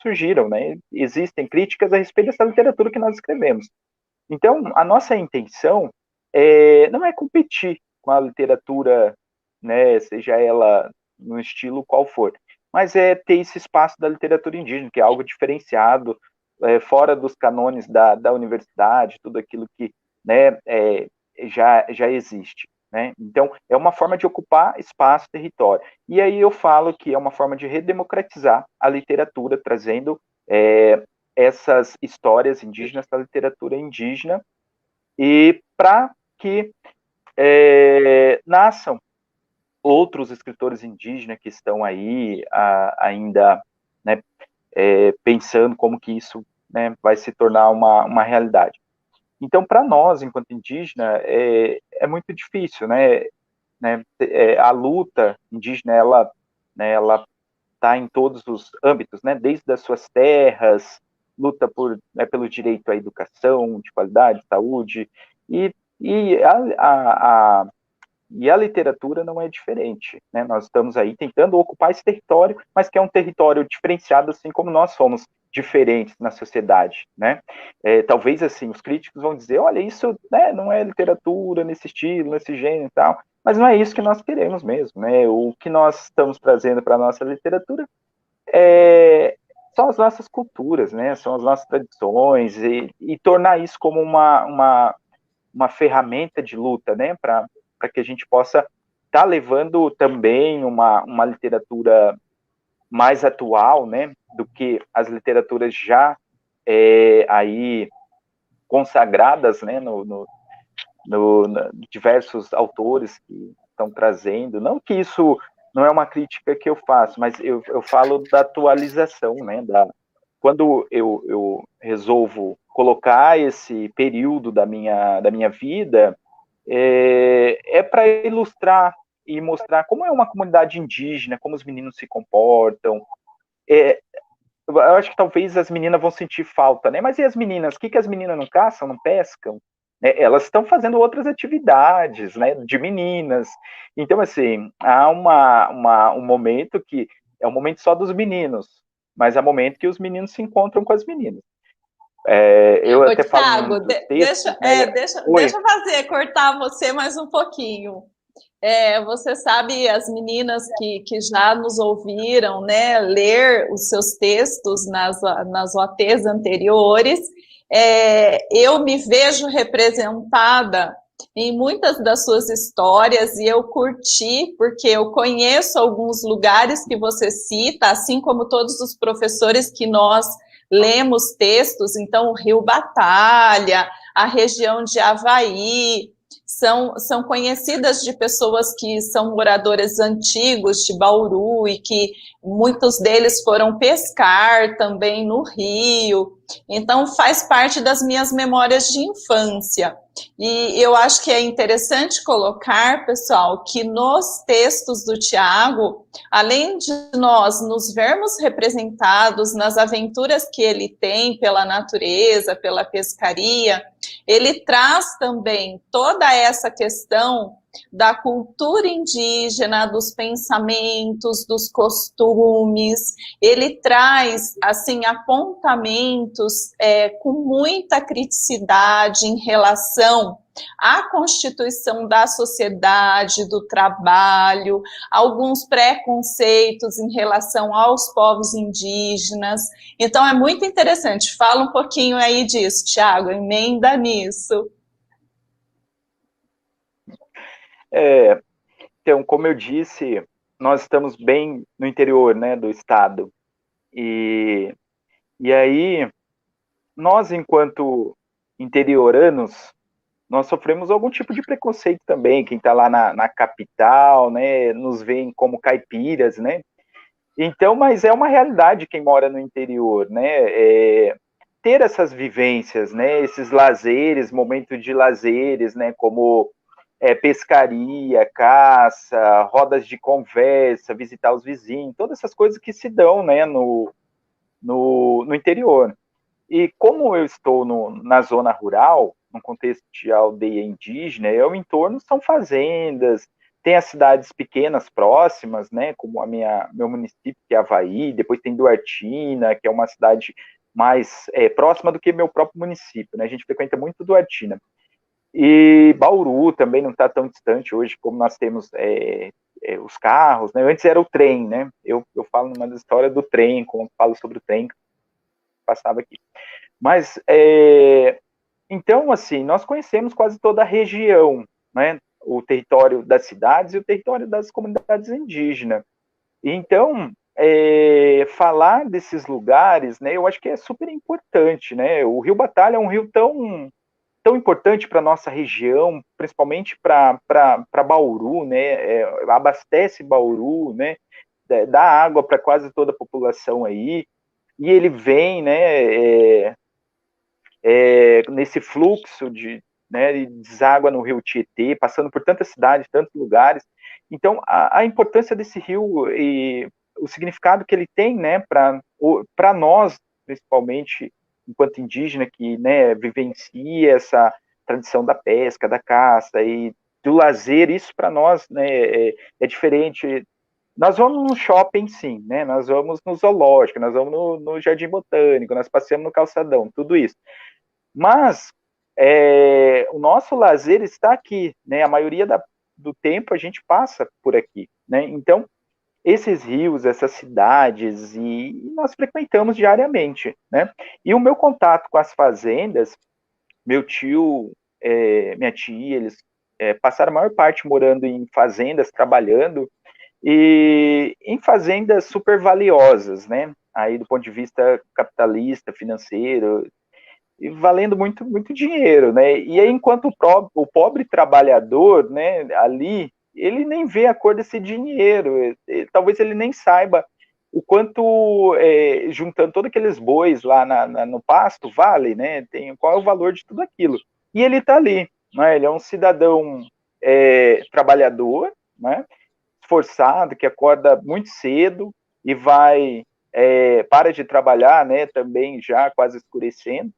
surgiram, né, existem críticas a respeito dessa literatura que nós escrevemos. Então, a nossa intenção não é competir com a literatura, né, seja ela no estilo qual for, mas é ter esse espaço da literatura indígena, que é algo diferenciado, fora dos canones da universidade, tudo aquilo que, né, já existe. Né? Então, é uma forma de ocupar espaço, território. E aí eu falo que é uma forma de redemocratizar a literatura, trazendo essas histórias indígenas da literatura indígena, e para que nasçam outros escritores indígenas que estão aí ainda, né, pensando como que isso, né, vai se tornar uma realidade. Então, para nós, enquanto indígena, é muito difícil, né? A luta indígena, ela está em todos os âmbitos, né? Desde as suas terras, luta pelo direito à educação de qualidade, saúde, e a literatura não é diferente, né? Nós estamos aí tentando ocupar esse território, mas que é um território diferenciado, assim como nós somos diferentes na sociedade, né? Talvez, assim, os críticos vão dizer, olha, isso, né, não é literatura nesse estilo, nesse gênero e tal, mas não é isso que nós queremos mesmo, né? O que nós estamos trazendo para a nossa literatura são as nossas culturas, né? São as nossas tradições, e tornar isso como uma ferramenta de luta, né? Para que a gente possa estar levando também uma literatura mais atual, né, do que as literaturas já aí consagradas, né, no diversos autores que estão trazendo. Não que isso não é uma crítica que eu faço, mas eu falo da atualização, né, quando eu resolvo colocar esse período da minha vida, para ilustrar e mostrar como é uma comunidade indígena, como os meninos se comportam. Eu acho que talvez as meninas vão sentir falta, né? Mas e as meninas? O que as meninas não caçam, não pescam? Elas estão fazendo outras atividades, né? De meninas. Então, assim, há um momento que é um momento só dos meninos, mas é um momento que os meninos se encontram com as meninas. Eu até falo dos textos, deixa eu cortar você mais um pouquinho. Você sabe, as meninas que já nos ouviram, né, ler os seus textos nas OTs anteriores, eu me vejo representada em muitas das suas histórias, e eu curti, porque eu conheço alguns lugares que você cita, assim como todos os professores que nós lemos textos. Então, o Rio Batalha, a região de Havaí, são conhecidas de pessoas que são moradores antigos de Bauru, e que muitos deles foram pescar também no rio. Então, faz parte das minhas memórias de infância. E eu acho que é interessante colocar, pessoal, que nos textos do Tiago, além de nós nos vermos representados nas aventuras que ele tem pela natureza, pela pescaria, ele traz também toda essa questão da cultura indígena, dos pensamentos, dos costumes. Ele traz, assim, apontamentos com muita criticidade em relação à constituição da sociedade, do trabalho, alguns preconceitos em relação aos povos indígenas. Então, é muito interessante. Fala um pouquinho aí disso, Tiago, emenda nisso. Então, como eu disse, nós estamos bem no interior, né, do estado. E aí, nós, enquanto interioranos, nós sofremos algum tipo de preconceito também. Quem está lá na capital, né, nos vê como caipiras, né? Então, mas é uma realidade quem mora no interior, né? Ter essas vivências, né? Esses lazeres, momentos de lazeres, né? Como pescaria, caça, rodas de conversa, visitar os vizinhos, todas essas coisas que se dão, né? No interior. E como eu estou na zona rural, no contexto de aldeia indígena, o entorno são fazendas, tem as cidades pequenas próximas, né, como meu município, que é Havaí, depois tem Duartina, que é uma cidade mais próxima do que meu próprio município, né, a gente frequenta muito Duartina. E Bauru também não está tão distante hoje, como nós temos os carros, né? Antes era o trem, né? Eu falo numa história do trem, como falo sobre o trem que passava aqui. Mas, então, assim, nós conhecemos quase toda a região, né? O território das cidades e o território das comunidades indígenas. Então, falar desses lugares, né? Eu acho que é super importante, né? O Rio Batalha é um rio tão importante para a nossa região, principalmente para Bauru, né? Abastece Bauru, né? Dá água para quase toda a população aí, e ele vem, né? Nesse fluxo né? E deságua no Rio Tietê, passando por tantas cidades, tantos lugares. Então, a importância desse rio e o significado que ele tem, né? Para nós, principalmente enquanto indígena que, né, vivencia essa tradição da pesca, da caça e do lazer, isso para nós, né, é diferente. Nós vamos no shopping, sim, né? Nós vamos no zoológico, nós vamos no jardim botânico, nós passeamos no calçadão, tudo isso. Mas o nosso lazer está aqui, né? A maioria do tempo a gente passa por aqui, né? Então, esses rios, essas cidades, e nós frequentamos diariamente, né? E o meu contato com as fazendas, meu tio, minha tia, eles passaram a maior parte morando em fazendas, trabalhando, e em fazendas super valiosas, né? Aí do ponto de vista capitalista, financeiro, e valendo muito, muito dinheiro, né? E aí, enquanto o pobre trabalhador, né, ali, ele nem vê a cor desse dinheiro, talvez ele nem saiba o quanto, juntando todos aqueles bois lá no pasto, vale, né? Qual é o valor de tudo aquilo. E ele está ali, né? Ele é um cidadão trabalhador, né? Esforçado, que acorda muito cedo e para de trabalhar, né? Também já quase escurecendo.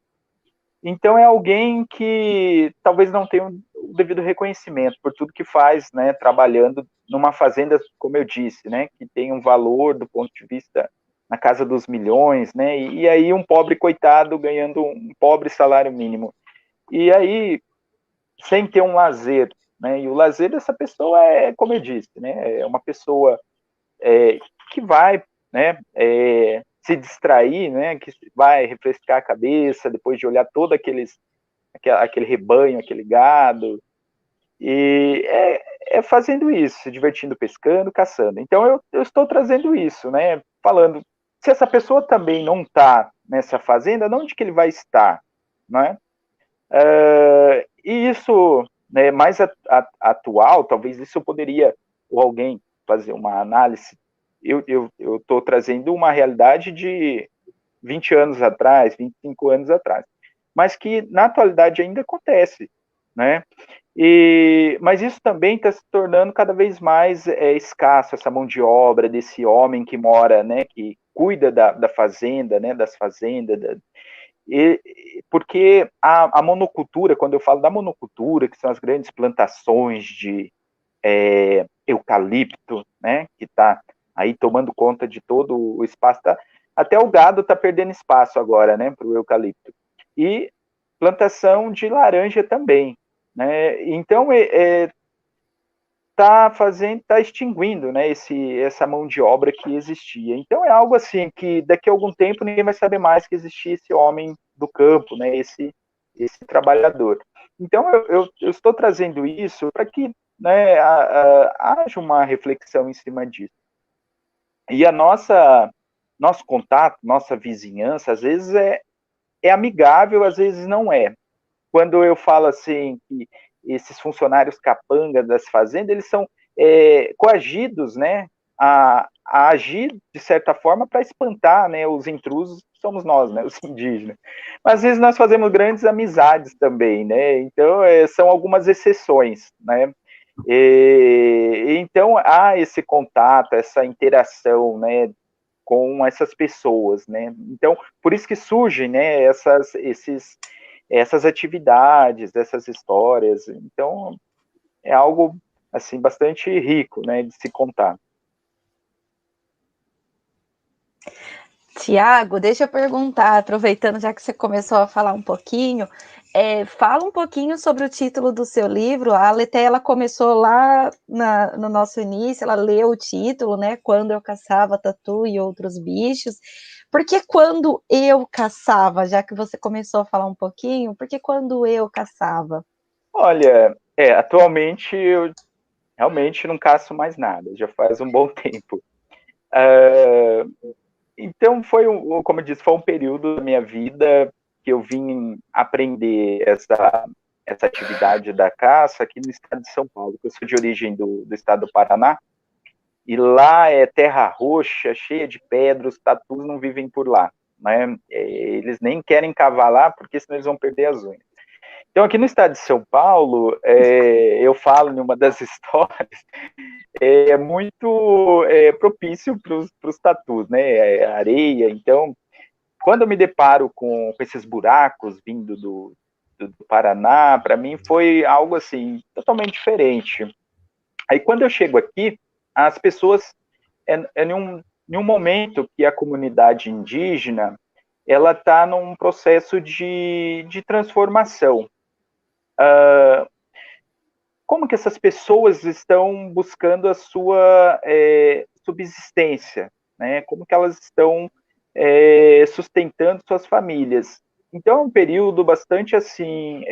Então é alguém que talvez não tenha o devido reconhecimento por tudo que faz, né, trabalhando numa fazenda, como eu disse, né, que tem um valor do ponto de vista na casa dos milhões, né, e aí um pobre coitado ganhando um pobre salário mínimo. E aí, sem ter um lazer, né, e o lazer dessa pessoa como eu disse, né, é uma pessoa que vai, né, se distrair, né, que vai refrescar a cabeça depois de olhar todo aquele rebanho, aquele gado, e fazendo isso, se divertindo, pescando, caçando. Então eu estou trazendo isso, né, falando, se essa pessoa também não está nessa fazenda, onde que ele vai estar, né? E isso, né, mais atual, talvez isso poderia, ou alguém fazer uma análise. Eu estou trazendo uma realidade de 20 anos atrás, 25 anos atrás, mas que na atualidade ainda acontece, né? Mas isso também está se tornando cada vez mais escasso, essa mão de obra desse homem que mora, né, que cuida da fazenda, né, das fazendas, porque a monocultura, quando eu falo da monocultura, que são as grandes plantações de eucalipto, né, que está aí tomando conta de todo o espaço, até o gado está perdendo espaço agora, né, para o eucalipto. E plantação de laranja também, né? Então está extinguindo, né, essa mão de obra que existia. Então é algo assim que daqui a algum tempo ninguém vai saber mais que existia esse homem do campo, né, esse trabalhador. Então eu estou trazendo isso para que, né, haja uma reflexão em cima disso. E nosso contato, nossa vizinhança, às vezes é amigável, às vezes não é. Quando eu falo assim que esses funcionários capanga das fazendas, eles são coagidos, né, a agir de certa forma para espantar, né, os intrusos, que somos nós, né, os indígenas. Mas às vezes nós fazemos grandes amizades também, né, então são algumas exceções, né. Então há esse contato, essa interação, né, com essas pessoas, né. Então por isso que surgem, né, essas atividades, essas histórias. Então é algo assim bastante rico, né, de se contar. Tiago, deixa eu perguntar, aproveitando já que você começou a falar um pouquinho, Fala um pouquinho sobre o título do seu livro. A Letéia, ela começou lá no nosso início, ela leu o título, né? Quando eu caçava tatu e outros bichos. Por que quando eu caçava? Já que você começou a falar um pouquinho, por que quando eu caçava? Olha, atualmente eu realmente não caço mais nada, já faz um bom tempo. Então como eu disse, foi um período da minha vida que eu vim aprender essa atividade da caça aqui no estado de São Paulo, que eu sou de origem do estado do Paraná, e lá é terra roxa, cheia de pedras, os tatus não vivem por lá, né? Eles nem querem cavar lá, porque senão eles vão perder as unhas. Então, aqui no estado de São Paulo, eu falo em uma das histórias, é muito propício para os tatus, né? Areia. Então, quando eu me deparo com esses buracos vindo do Paraná, para mim foi algo assim totalmente diferente. Aí, quando eu chego aqui, as pessoas em um momento que a comunidade indígena ela está num processo de transformação. Como que essas pessoas estão buscando a sua subsistência, né? Como que elas estão sustentando suas famílias. Então, é um período bastante, assim,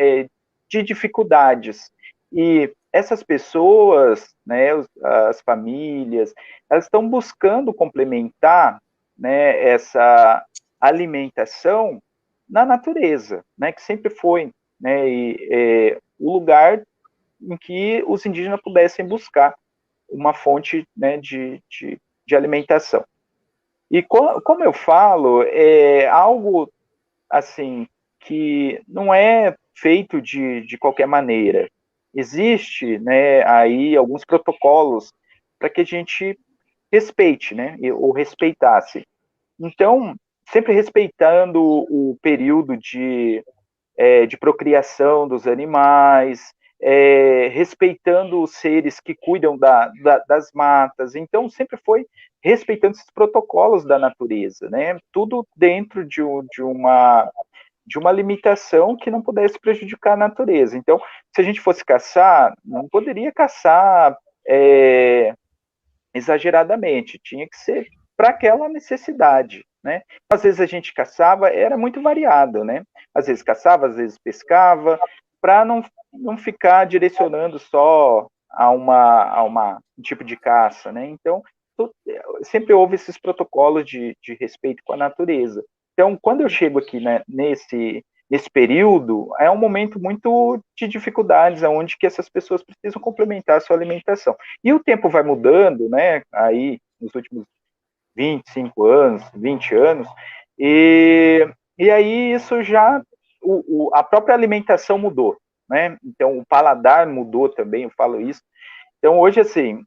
de dificuldades. E essas pessoas, né, as famílias, elas estão buscando complementar, né, essa alimentação na natureza, né, que sempre foi, né, o lugar em que os indígenas pudessem buscar uma fonte, né, de alimentação. E como eu falo, é algo assim que não é feito de qualquer maneira. Existe, né, aí alguns protocolos para que a gente respeite, né, ou respeitasse. Então, sempre respeitando o período de procriação dos animais, respeitando os seres que cuidam das matas. Então, sempre foi respeitando esses protocolos da natureza, né? Tudo dentro de uma limitação que não pudesse prejudicar a natureza. Então, se a gente fosse caçar, não poderia caçar exageradamente, tinha que ser para aquela necessidade, né? Às vezes a gente caçava, era muito variado, né? Às vezes caçava, às vezes pescava, para não ficar direcionando só um tipo de caça, né? Então, sempre houve esses protocolos de respeito com a natureza. Então, quando eu chego aqui, né, nesse período, é um momento muito de dificuldades, onde que essas pessoas precisam complementar a sua alimentação. E o tempo vai mudando, né, aí nos últimos 25 anos, 20 anos, e aí isso já, a própria alimentação mudou, né, então o paladar mudou também, eu falo isso. Então hoje, assim,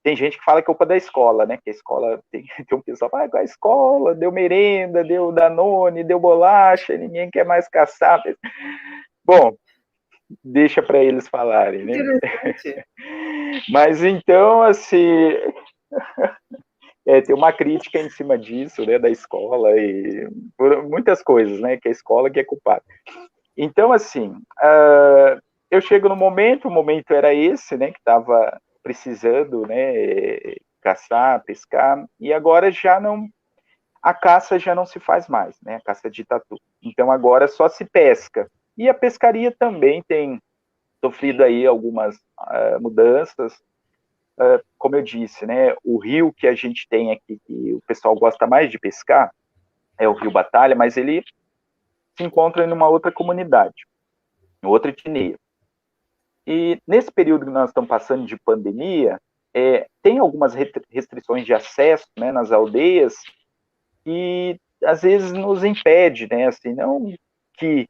tem gente que fala que é culpa da escola, né? Que a escola tem um pessoal que fala, a escola deu merenda, deu Danone, deu bolacha, ninguém quer mais caçar. Bom, deixa para eles falarem, né? Interessante. Mas então, assim, tem uma crítica em cima disso, né? Da escola e por muitas coisas, né? Que a escola que é culpada. Então, assim, eu chego no momento, o momento era esse, né? Que estava precisando, né, caçar, pescar, e agora a caça já não se faz mais, né, a caça de tatu. Então agora só se pesca. E a pescaria também tem sofrido aí algumas mudanças, como eu disse, né, o rio que a gente tem aqui, que o pessoal gosta mais de pescar, é o Rio Batalha, mas ele se encontra em uma outra comunidade, em outra etnia. E nesse período que nós estamos passando de pandemia, tem algumas restrições de acesso, né, nas aldeias que às vezes nos impede, né, assim, não que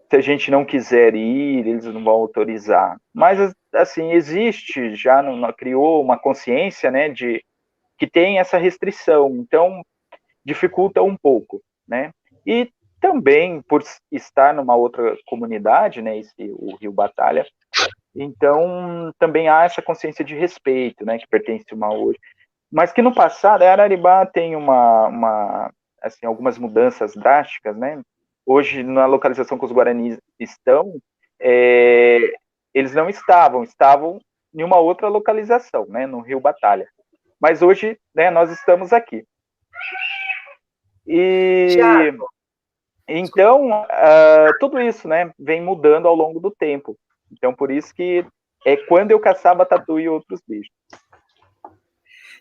se a gente não quiser ir, eles não vão autorizar, mas assim, existe, já criou uma consciência, né, de que tem essa restrição, então dificulta um pouco, né, e também por estar numa outra comunidade, né, o Rio Batalha, então, também há essa consciência de respeito, né, que pertence uma hoje. Mas que no passado, a Araribá tem assim, algumas mudanças drásticas, né, hoje na localização que os guaranis estão, eles não estavam em uma outra localização, né, no Rio Batalha. Mas hoje, né, nós estamos aqui. E Thiago, então, tudo isso, né, vem mudando ao longo do tempo. Então, por isso que é quando eu caçava tatu e outros bichos.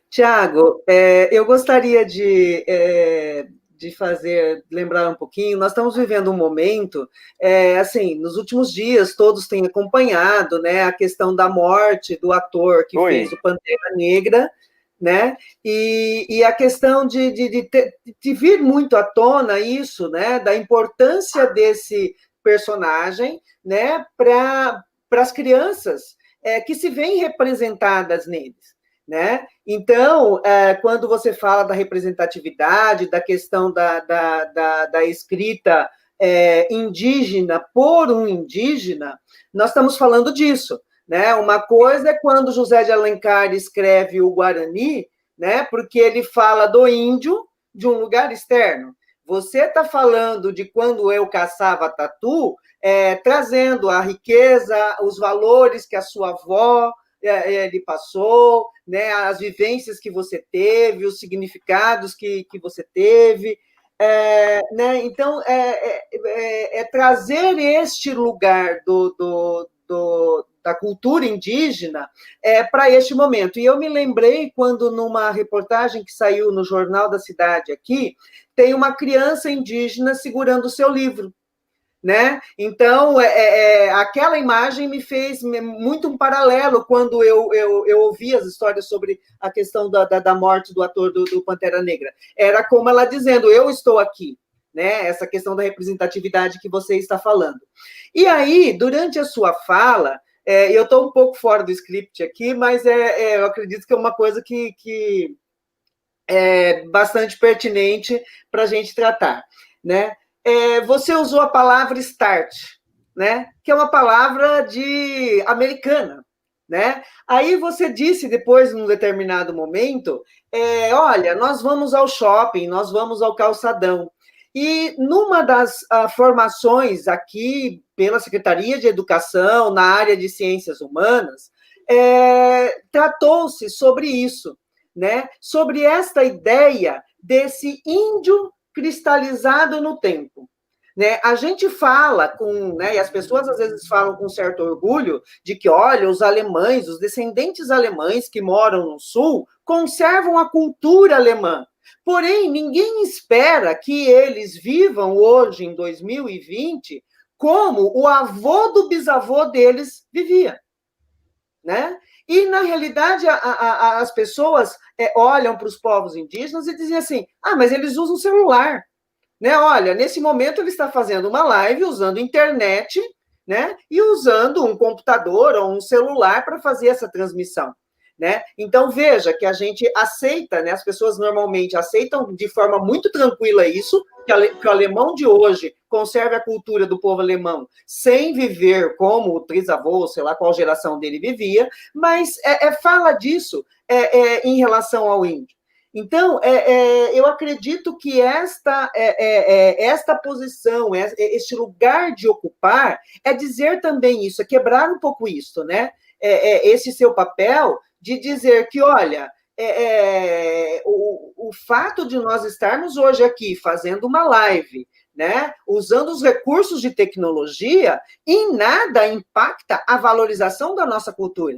Tiago, eu gostaria de lembrar um pouquinho, nós estamos vivendo um momento, assim, nos últimos dias, todos têm acompanhado, né, a questão da morte do ator que fez o Pantera Negra, né, e a questão de vir muito à tona isso, né, da importância desse personagem, né, para as crianças que se veem representadas neles. Né? Então, quando você fala da representatividade, da questão da escrita indígena por um indígena, nós estamos falando disso. Né? Uma coisa é quando José de Alencar escreve o Guarani, né? Porque ele fala do índio de um lugar externo. Você está falando de quando eu caçava tatu, trazendo a riqueza, os valores que a sua avó lhe passou, né, as vivências que você teve, os significados que você teve, né, então trazer este lugar da cultura indígena para este momento. E eu me lembrei quando, numa reportagem que saiu no Jornal da Cidade aqui, tem uma criança indígena segurando o seu livro. Né? Então, aquela imagem me fez muito um paralelo quando eu ouvi as histórias sobre a questão da morte do ator do Pantera Negra. Era como ela dizendo, eu estou aqui, né? Essa questão da representatividade que você está falando. E aí, durante a sua fala, eu estou um pouco fora do script aqui, mas eu acredito que é uma coisa que é bastante pertinente para a gente tratar, né? Você usou a palavra start, né? Que é uma palavra americana, né? Aí você disse depois, num determinado momento, olha, nós vamos ao shopping, nós vamos ao calçadão. E numa das formações aqui pela Secretaria de Educação, na área de Ciências Humanas, tratou-se sobre isso, né? Sobre esta ideia desse índio cristalizado no tempo. Né? A gente fala né, e as pessoas às vezes falam com certo orgulho de que, olha, os alemães, os descendentes alemães que moram no sul, conservam a cultura alemã. Porém, ninguém espera que eles vivam hoje, em 2020, como o avô do bisavô deles vivia. Né? E, na realidade, as pessoas olham para os povos indígenas e dizem assim, mas eles usam celular. Né? Olha, nesse momento ele está fazendo uma live usando internet, né? E usando um computador ou um celular para fazer essa transmissão. Né? Então, veja que a gente aceita, né? As pessoas normalmente aceitam de forma muito tranquila isso, que o alemão de hoje conserve a cultura do povo alemão sem viver como o trisavô, sei lá qual geração dele vivia, mas fala disso em relação ao índio. Então, eu acredito que esta posição, este lugar de ocupar, é dizer também isso, é quebrar um pouco isso, né? Esse seu papel de dizer que, olha, o fato de nós estarmos hoje aqui fazendo uma live, né, usando os recursos de tecnologia, em nada impacta a valorização da nossa cultura.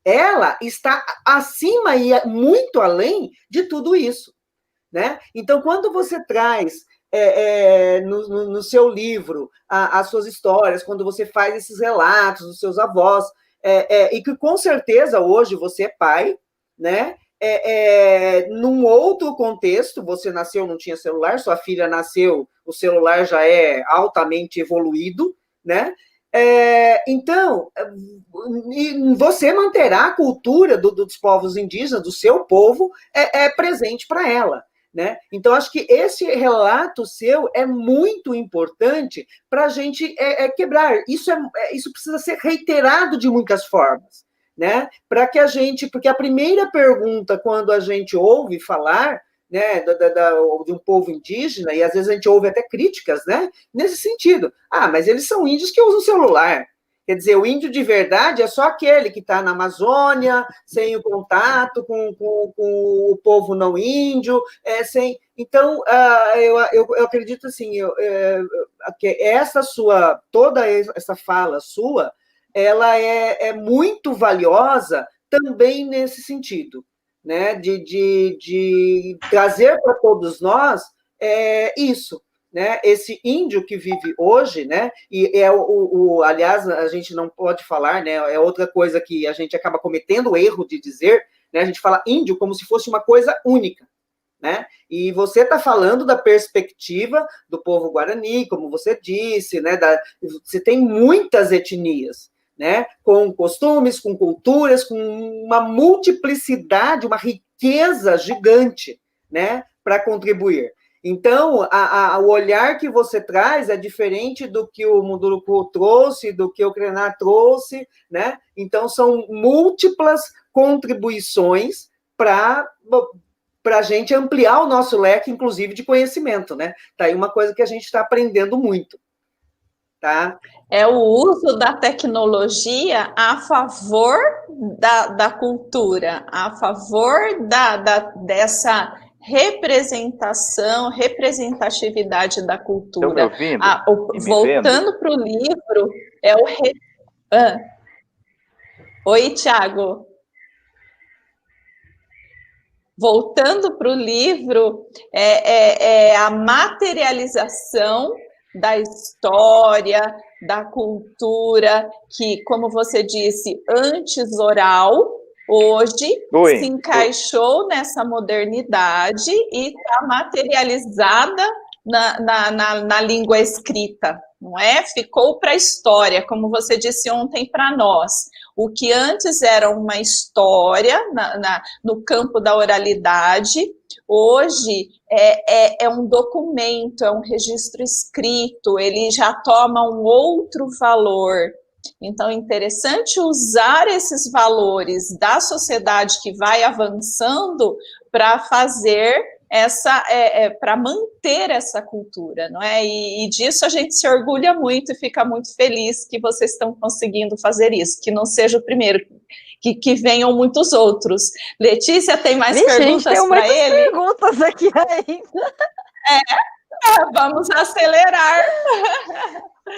Ela está acima e muito além de tudo isso. Né? Então, quando você traz no seu livro as suas histórias, quando você faz esses relatos dos seus avós, e que com certeza hoje você é pai, né? Num outro contexto, você nasceu, não tinha celular, sua filha nasceu, o celular já é altamente evoluído, né? Então, você manterá a cultura dos povos indígenas, do seu povo, presente para ela. Né? Então, acho que esse relato seu é muito importante para a gente quebrar. Isso precisa ser reiterado de muitas formas. Né? Para que porque a primeira pergunta, quando a gente ouve falar, né, de um povo indígena, e às vezes a gente ouve até críticas, né, nesse sentido. Ah, mas eles são índios que usam celular. Quer dizer, o índio de verdade é só aquele que está na Amazônia, sem o contato com o povo não índio, Então, eu acredito assim, que toda essa fala sua, ela é muito valiosa também nesse sentido, né? De trazer para todos nós isso, né? Esse índio que vive hoje, né? E aliás, a gente não pode falar, né? É outra coisa que a gente acaba cometendo o erro de dizer, né? A gente fala índio como se fosse uma coisa única, né? E você está falando da perspectiva do povo guarani, como você disse, né? Você tem muitas etnias, né? Com costumes, com culturas, com uma multiplicidade, uma riqueza gigante, né? Para contribuir. Então, o olhar que você traz é diferente do que o Munduruku trouxe, do que o Krená trouxe, né? Então, são múltiplas contribuições para a gente ampliar o nosso leque, inclusive, de conhecimento, né? Tá aí uma coisa que a gente está aprendendo muito, tá? É o uso da tecnologia a favor da cultura, a favor dessa representatividade da cultura. Estão me ouvindo? Voltando para o livro, Oi, Tiago. Voltando para o livro, é a materialização da história, da cultura, que, como você disse, antes oral, hoje se encaixou nessa modernidade e está materializada na língua escrita, não é? Ficou para a história, como você disse ontem para nós. O que antes era uma história no campo da oralidade, hoje é um documento, é um registro escrito, ele já toma um outro valor. Então, é interessante usar esses valores da sociedade que vai avançando para fazer para manter essa cultura, não é? E disso a gente se orgulha muito e fica muito feliz que vocês estão conseguindo fazer isso, que não seja o primeiro, que venham muitos outros. Letícia, tem mais perguntas para ele? Tem muitas perguntas aqui ainda. Vamos acelerar.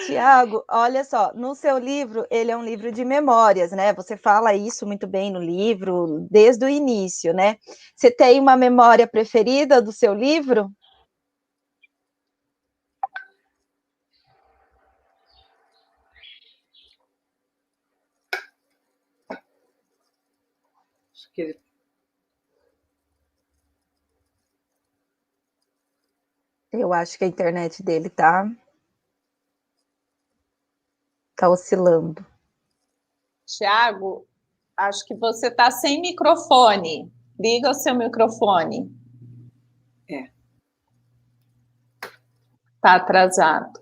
Tiago, olha só, no seu livro, ele é um livro de memórias, né? Você fala isso muito bem no livro, desde o início, né? Você tem uma memória preferida do seu livro? Eu acho que a internet dele tá oscilando. Tiago, acho que você está sem microfone. Liga o seu microfone. Está atrasado.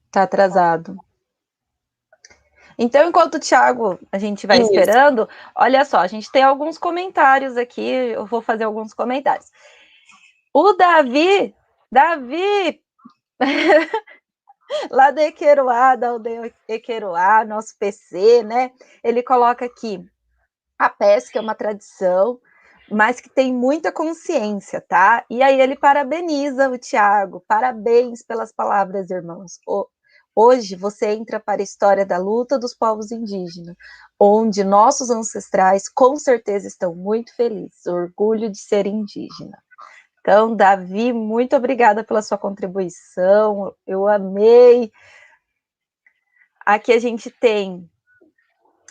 Está atrasado. Então, enquanto o Tiago, a gente vai esperando, olha só, a gente tem alguns comentários aqui, eu vou fazer alguns comentários. O Davi, lá do Equeruá, da aldeia Equeruá, nosso PC, né? Ele coloca aqui, a pesca é uma tradição, mas que tem muita consciência, tá? E aí ele parabeniza o Tiago, parabéns pelas palavras, irmãos. Hoje você entra para a história da luta dos povos indígenas, onde nossos ancestrais com certeza estão muito felizes, orgulho de ser indígena. Então, Davi, muito obrigada pela sua contribuição, eu amei. Aqui a gente tem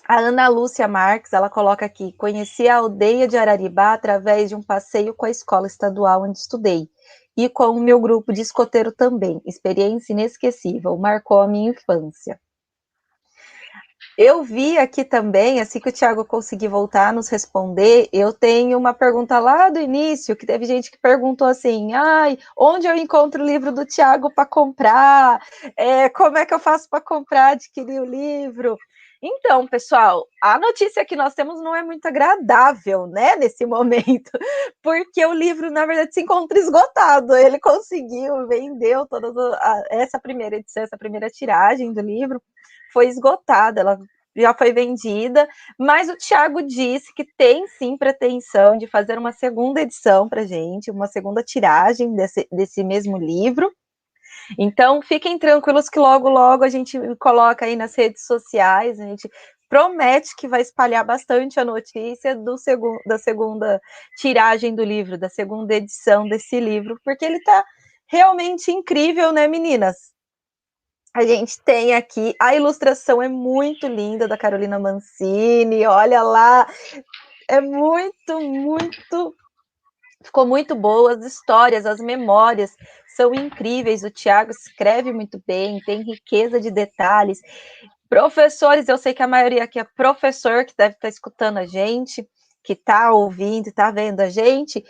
a Ana Lúcia Marques, ela coloca aqui, conheci a aldeia de Araribá através de um passeio com a escola estadual onde estudei, e com o meu grupo de escoteiro também, experiência inesquecível, marcou a minha infância. Eu vi aqui também, assim que o Tiago conseguir voltar a nos responder, eu tenho uma pergunta lá do início, que teve gente que perguntou assim, onde eu encontro o livro do Tiago para comprar? Como é que eu faço para comprar, adquirir o livro? Então, pessoal, a notícia que nós temos não é muito agradável, né, nesse momento, porque o livro, na verdade, se encontra esgotado. Ele conseguiu, vendeu essa primeira edição, essa primeira tiragem do livro, foi esgotada, ela já foi vendida, mas o Tiago disse que tem sim pretensão de fazer uma segunda edição para gente, uma segunda tiragem desse mesmo livro. Então, fiquem tranquilos que logo, logo a gente coloca aí nas redes sociais, a gente promete que vai espalhar bastante a notícia da segunda tiragem do livro, da segunda edição desse livro, porque ele está realmente incrível, né, meninas? A gente tem aqui, a ilustração é muito linda, da Carolina Mancini, olha lá, é muito, ficou muito boa, as histórias, as memórias são incríveis, o Tiago escreve muito bem, tem riqueza de detalhes. Professores, eu sei que a maioria aqui é professor, que deve estar escutando a gente, que está ouvindo, está vendo a gente.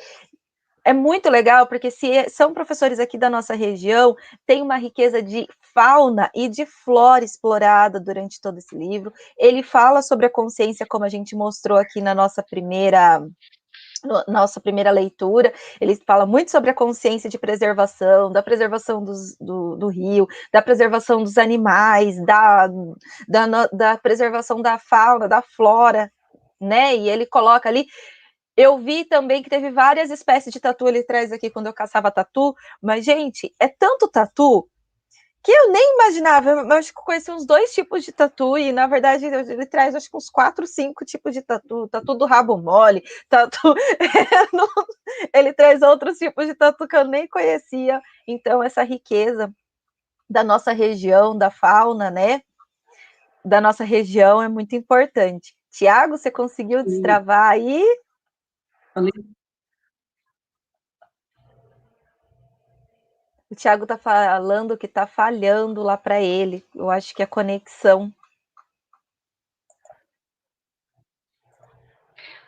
É muito legal, porque se são professores aqui da nossa região, tem uma riqueza de fauna e de flora explorada durante todo esse livro. Ele fala sobre a consciência, como a gente mostrou aqui na nossa primeira leitura. Ele fala muito sobre a consciência de preservação, da preservação do rio, da preservação dos animais, da preservação da fauna, da flora, né? E ele coloca ali. Eu vi também que teve várias espécies de tatu, ele traz aqui quando eu caçava tatu, mas, gente, é tanto tatu que eu nem imaginava. Eu acho que eu conheci uns 2 tipos de tatu, e na verdade ele traz acho que uns 4, 5 tipos de tatu, tatu do rabo mole, tatu. Ele traz outros tipos de tatu que eu nem conhecia. Então, essa riqueza da nossa região, da fauna, né? Da nossa região é muito importante. Tiago, você conseguiu destravar aí? O Thiago tá falando que tá falhando lá para ele. Eu acho que a conexão.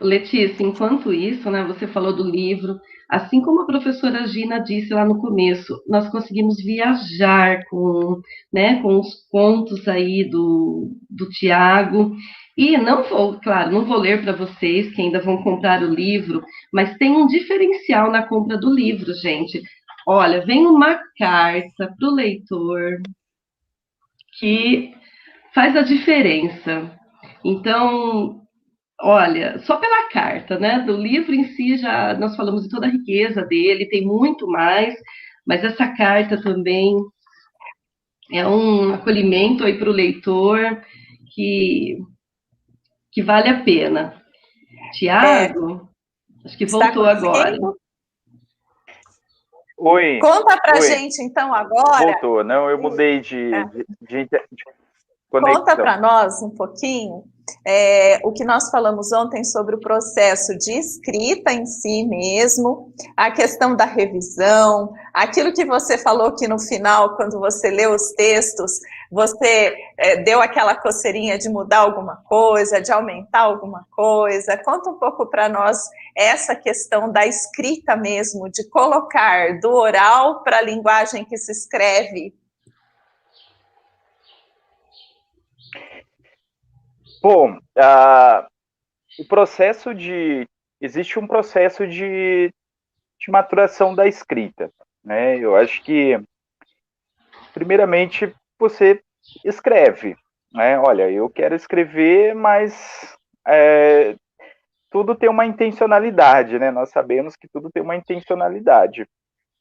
Letícia, enquanto isso, né, você falou do livro, assim como a professora Gina disse lá no começo, nós conseguimos viajar né, com os contos aí do Tiago, e não vou, claro, não vou ler para vocês que ainda vão comprar o livro, mas tem um diferencial na compra do livro, gente. Olha, vem uma carta para o leitor que faz a diferença. Então, olha, só pela carta, né? Do livro em si, já nós falamos de toda a riqueza dele, tem muito mais, mas essa carta também é um acolhimento aí para o leitor que vale a pena. Tiago, acho que voltou agora. Oi. Conta pra gente, então, agora. Voltou. Não, eu mudei de conexão. Conta para nós um pouquinho o que nós falamos ontem sobre o processo de escrita em si mesmo, a questão da revisão, aquilo que você falou que no final, quando você leu os textos, você deu aquela coceirinha de mudar alguma coisa, de aumentar alguma coisa. Conta um pouco para nós essa questão da escrita mesmo, de colocar do oral para a linguagem que se escreve. Bom, o processo existe um processo de maturação da escrita, né? Eu acho que, primeiramente, você escreve, né? Olha, eu quero escrever, mas tudo tem uma intencionalidade, né? Nós sabemos que tudo tem uma intencionalidade.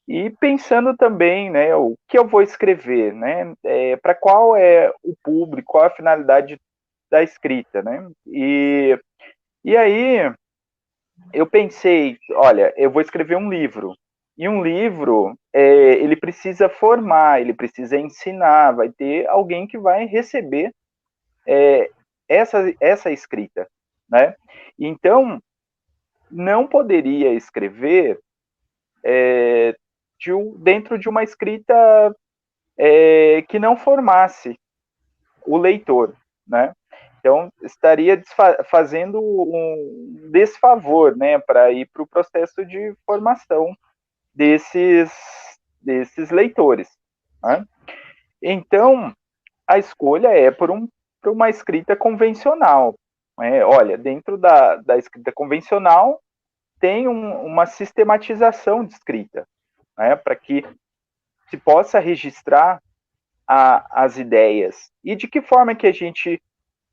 E pensando também, né, o que eu vou escrever, né? Para qual é o público, qual a finalidade da escrita, né? E aí eu pensei, olha, eu vou escrever um livro. E um livro, ele precisa formar, ele precisa ensinar, vai ter alguém que vai receber essa escrita, né? Então, não poderia escrever dentro de uma escrita que não formasse o leitor, né? Então, estaria fazendo um desfavor, né, para ir para o processo de formação desses leitores, né? Então, a escolha é por um para uma escrita convencional. Olha, dentro da escrita convencional tem uma sistematização de escrita, né, para que se possa registrar as ideias. E de que forma que a gente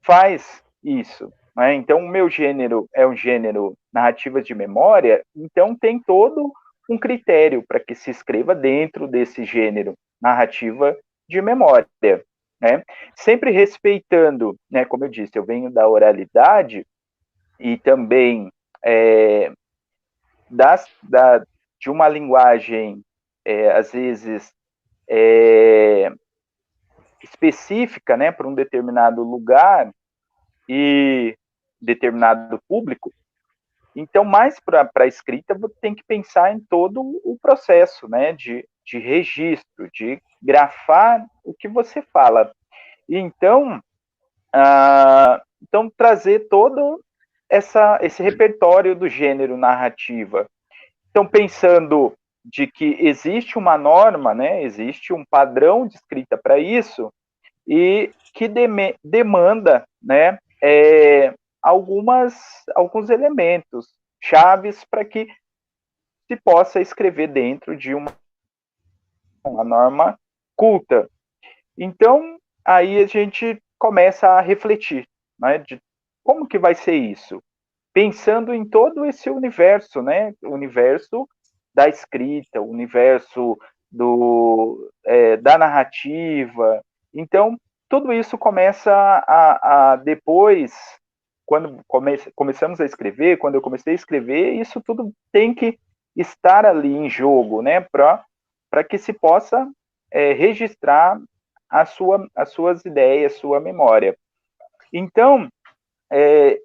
faz isso? Né? Então, o meu gênero é um gênero narrativa de memória, então tem todo um critério para que se escreva dentro desse gênero narrativa de memória. Né? Sempre respeitando, né, como eu disse, eu venho da oralidade e também de uma linguagem, às vezes, específica, né, para um determinado lugar e determinado público. Então, mais para a escrita, você tem que pensar em todo o processo, né, de registro, de grafar o que você fala. E então, trazer todo esse repertório do gênero narrativa. Então, pensando de que existe uma norma, né, existe um padrão de escrita para isso, e que demanda, né, alguns elementos chaves para que se possa escrever dentro de uma norma culta. Então, aí a gente começa a refletir, né, de como que vai ser isso, pensando em todo esse universo, né, o universo da escrita, o universo da narrativa. Então, tudo isso começa a depois, quando começamos a escrever, quando eu comecei a escrever, isso tudo tem que estar ali em jogo, né, para que se possa registrar as suas ideias, sua memória. Então,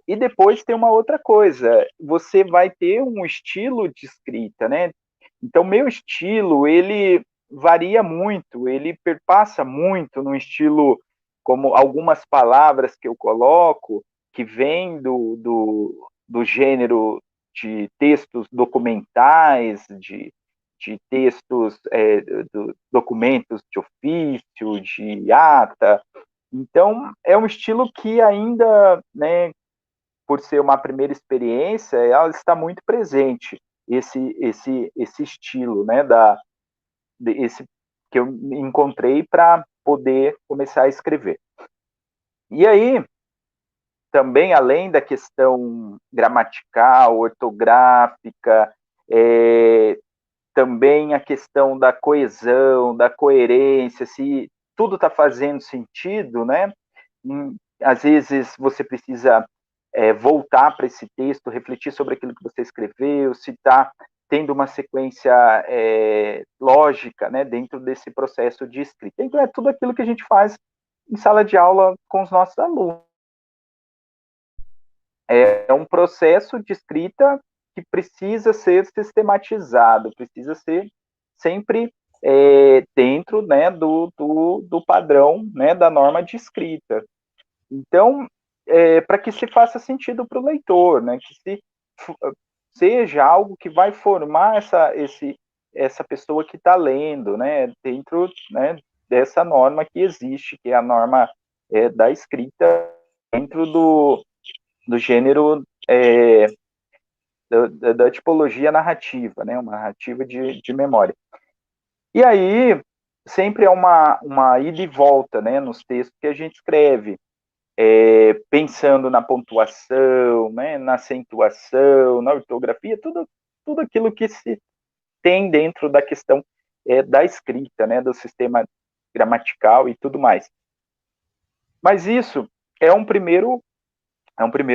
e depois tem uma outra coisa, você vai ter um estilo de escrita, né? Então, meu estilo, ele varia muito, ele perpassa muito no estilo, como algumas palavras que eu coloco, que vêm do gênero de textos documentais, de textos, documentos de ofício, de ata. Então, é um estilo que ainda, né, por ser uma primeira experiência, ela está muito presente, esse estilo, né, esse que eu encontrei para poder começar a escrever. E aí, também, além da questão gramatical, ortográfica, também a questão da coesão, da coerência, se tudo está fazendo sentido, né? Às vezes você precisa voltar para esse texto, refletir sobre aquilo que você escreveu, se está tendo uma sequência lógica, né, dentro desse processo de escrita. Então, é tudo aquilo que a gente faz em sala de aula com os nossos alunos. É um processo de escrita que precisa ser sistematizado, precisa ser sempre dentro, né, do padrão, né, da norma de escrita. Então, para que se faça sentido para o leitor, né, que seja algo que vai formar essa pessoa que está lendo, né, dentro, né, dessa norma que existe, que é a norma da escrita dentro do gênero da tipologia narrativa, né, uma narrativa de memória. E aí, sempre é uma ida e volta, né, nos textos que a gente escreve, pensando na pontuação, né, na acentuação, na ortografia, tudo aquilo que se tem dentro da questão da escrita, né, do sistema gramatical e tudo mais. Mas isso é um primeiro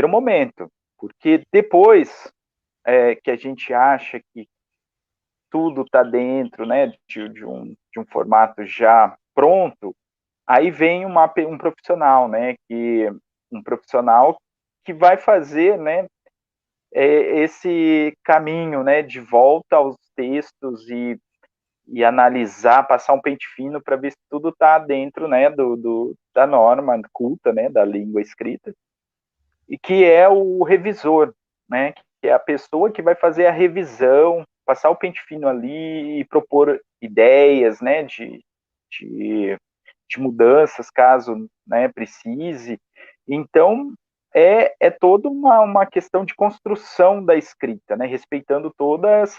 momento, porque depois que a gente acha que tudo está dentro, né, de um formato já pronto, aí vem um profissional, né, um profissional que vai fazer, né, esse caminho, né, de volta aos textos e analisar, passar um pente fino para ver se tudo está dentro, né, da norma culta, né, da língua escrita, e que é o revisor, né, que é a pessoa que vai fazer a revisão, passar o pente fino ali e propor ideias, né, de de mudanças, caso, né, precise. Então, é toda uma questão de construção da escrita, né, respeitando todas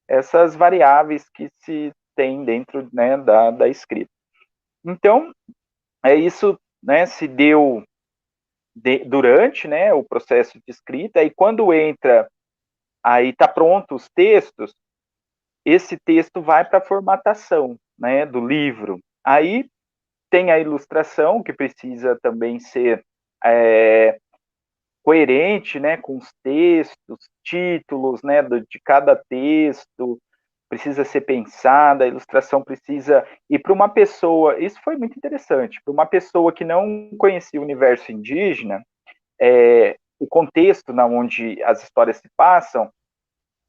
essas variáveis que se tem dentro, né, da escrita. Então, isso, né, se deu durante, né, o processo de escrita, e quando entra, aí está pronto os textos, esse texto vai para a formatação, né, do livro. Aí tem a ilustração, que precisa também ser coerente, né, com os textos, títulos, né, de cada texto, precisa ser pensada, a ilustração precisa... E para uma pessoa, isso foi muito interessante, para uma pessoa que não conhecia o universo indígena, o contexto na onde as histórias se passam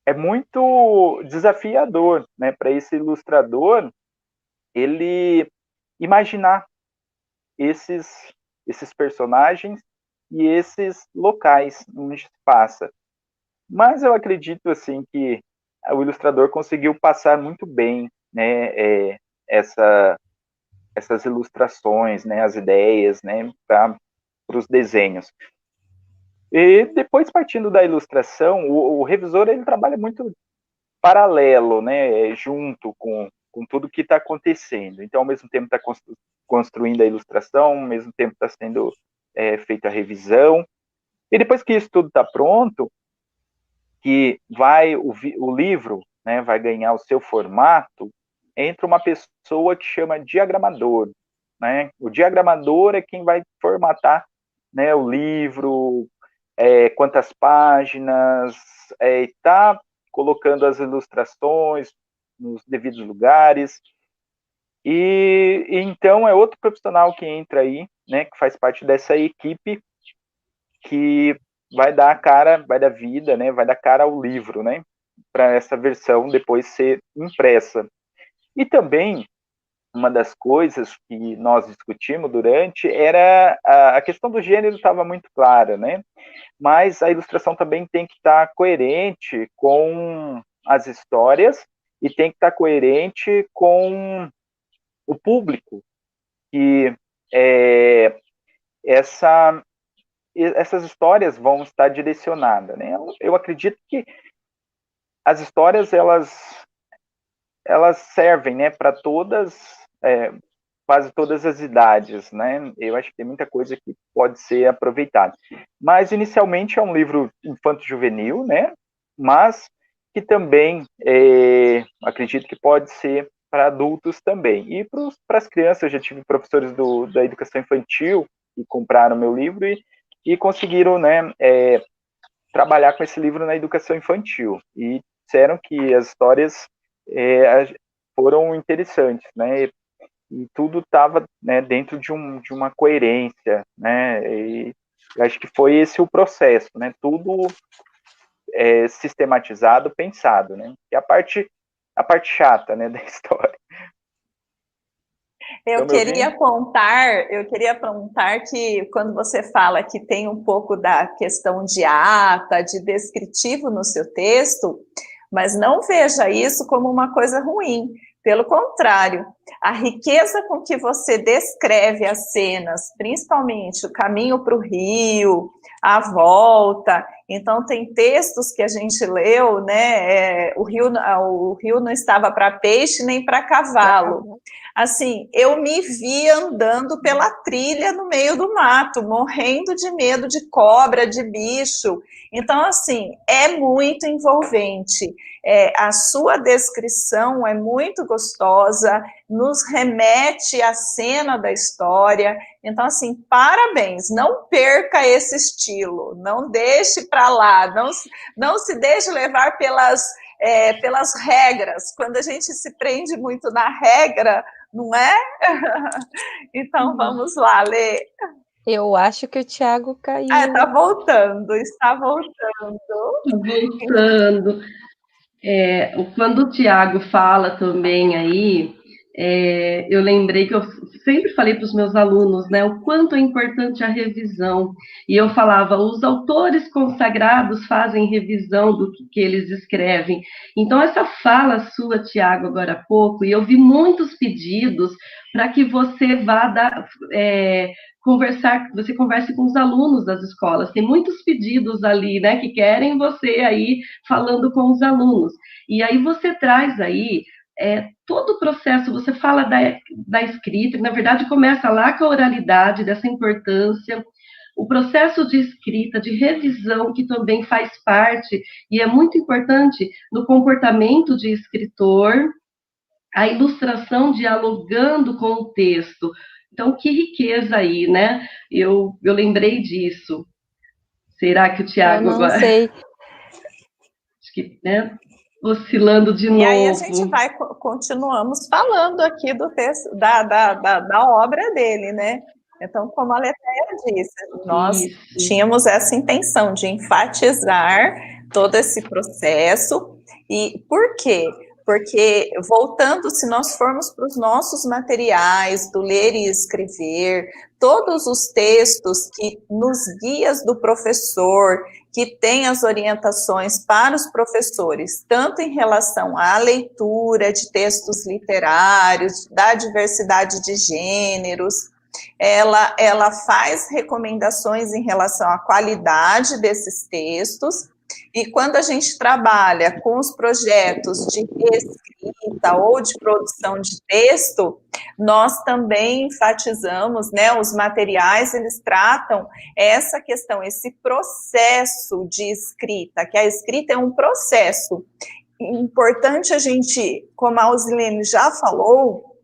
é muito desafiador, né, para esse ilustrador, ele imaginar esses personagens e esses locais onde se passa. Mas eu acredito, assim, que o ilustrador conseguiu passar muito bem, né, essas ilustrações, né, as ideias, né, para os desenhos. E depois, partindo da ilustração, o revisor, ele trabalha muito paralelo, né, junto com tudo que está acontecendo. Então, ao mesmo tempo está construindo a ilustração, ao mesmo tempo está sendo feita a revisão. E depois que isso tudo está pronto, que o livro, né, vai ganhar o seu formato, entra uma pessoa que chama diagramador, né? O diagramador é quem vai formatar, né, o livro, quantas páginas, está colocando as ilustrações nos devidos lugares. E então é outro profissional que entra aí, né, que faz parte dessa equipe que vai dar cara, vai dar vida, né, vai dar cara ao livro, né, para essa versão depois ser impressa. E também uma das coisas que nós discutimos durante era a questão do gênero estava muito clara, né, mas a ilustração também tem que estar coerente com as histórias e tem que estar coerente com o público, que essas histórias vão estar direcionadas, né? Eu acredito que as histórias elas servem, né, para quase todas as idades, né? Eu acho que tem muita coisa que pode ser aproveitada. Mas inicialmente é um livro infanto-juvenil, né? Mas que também acredito que pode ser para adultos também. E para as crianças, eu já tive professores da educação infantil que compraram meu livro e conseguiram, né, trabalhar com esse livro na educação infantil. E disseram que as histórias foram interessantes, né? E tudo estava, né, dentro de uma coerência, né? E acho que foi esse o processo, né? Tudo sistematizado, pensado, né? E a parte chata, né, da história. Eu queria apontar que quando você fala que tem um pouco da questão de ata, de descritivo no seu texto, mas não veja isso como uma coisa ruim. Pelo contrário, a riqueza com que você descreve as cenas, principalmente o caminho para o rio, a volta. Então, tem textos que a gente leu, né? O rio não estava para peixe nem para cavalo. Assim, eu me vi andando pela trilha no meio do mato, morrendo de medo de cobra, de bicho. Então, assim, é muito envolvente. A sua descrição é muito gostosa, nos remete à cena da história. Então, assim, parabéns, não perca esse estilo, não deixe para lá, não se deixe levar pelas regras. Quando a gente se prende muito na regra, não é? Então, vamos lá, Lê. Eu acho que o Thiago caiu. Está voltando. Está voltando. Quando o Thiago fala também aí, eu lembrei que eu sempre falei para os meus alunos, né, o quanto é importante a revisão. E eu falava, os autores consagrados fazem revisão do que eles escrevem. Então, essa fala sua, Tiago, agora há pouco, e eu vi muitos pedidos para que você vá você converse com os alunos das escolas. Tem muitos pedidos ali, né, que querem você aí falando com os alunos. E aí você traz aí todo o processo, você fala da escrita, que na verdade começa lá com a oralidade, dessa importância, o processo de escrita, de revisão, que também faz parte, e é muito importante no comportamento de escritor, a ilustração dialogando com o texto. Então, que riqueza aí, né? Eu lembrei disso. Será que o Tiago Eu não agora... sei. Acho que, né? Oscilando de novo. E aí a gente continuamos falando aqui do texto, da obra dele, né? Então, como a Letéia disse, nós tínhamos essa intenção de enfatizar todo esse processo. E por quê? Porque, voltando, se nós formos para os nossos materiais do ler e escrever, todos os textos que nos guias do professor, que tem as orientações para os professores, tanto em relação à leitura de textos literários, da diversidade de gêneros, ela faz recomendações em relação à qualidade desses textos. E quando a gente trabalha com os projetos de escrita ou de produção de texto, nós também enfatizamos, né, os materiais, eles tratam essa questão, esse processo de escrita, que a escrita é um processo. Importante a gente, como a Ausilene já falou,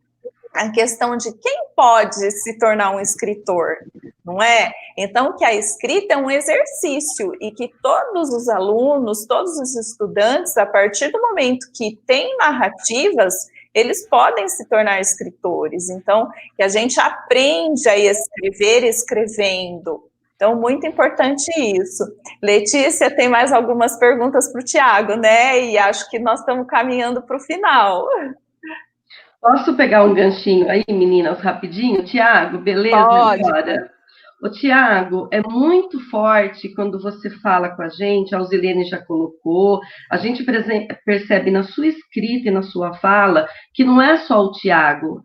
a questão de quem pode se tornar um escritor, não é? Então, que a escrita é um exercício e que todos os alunos, todos os estudantes, a partir do momento que têm narrativas, eles podem se tornar escritores. Então, que a gente aprende a escrever escrevendo. Então, muito importante isso. Letícia, tem mais algumas perguntas para o Tiago, né? E acho que nós estamos caminhando para o final. Posso pegar um ganchinho aí, meninas, rapidinho? Tiago, beleza? Pode. Agora. Ô, Tiago, é muito forte quando você fala com a gente, a Ausilene já colocou, a gente percebe na sua escrita e na sua fala que não é só o Tiago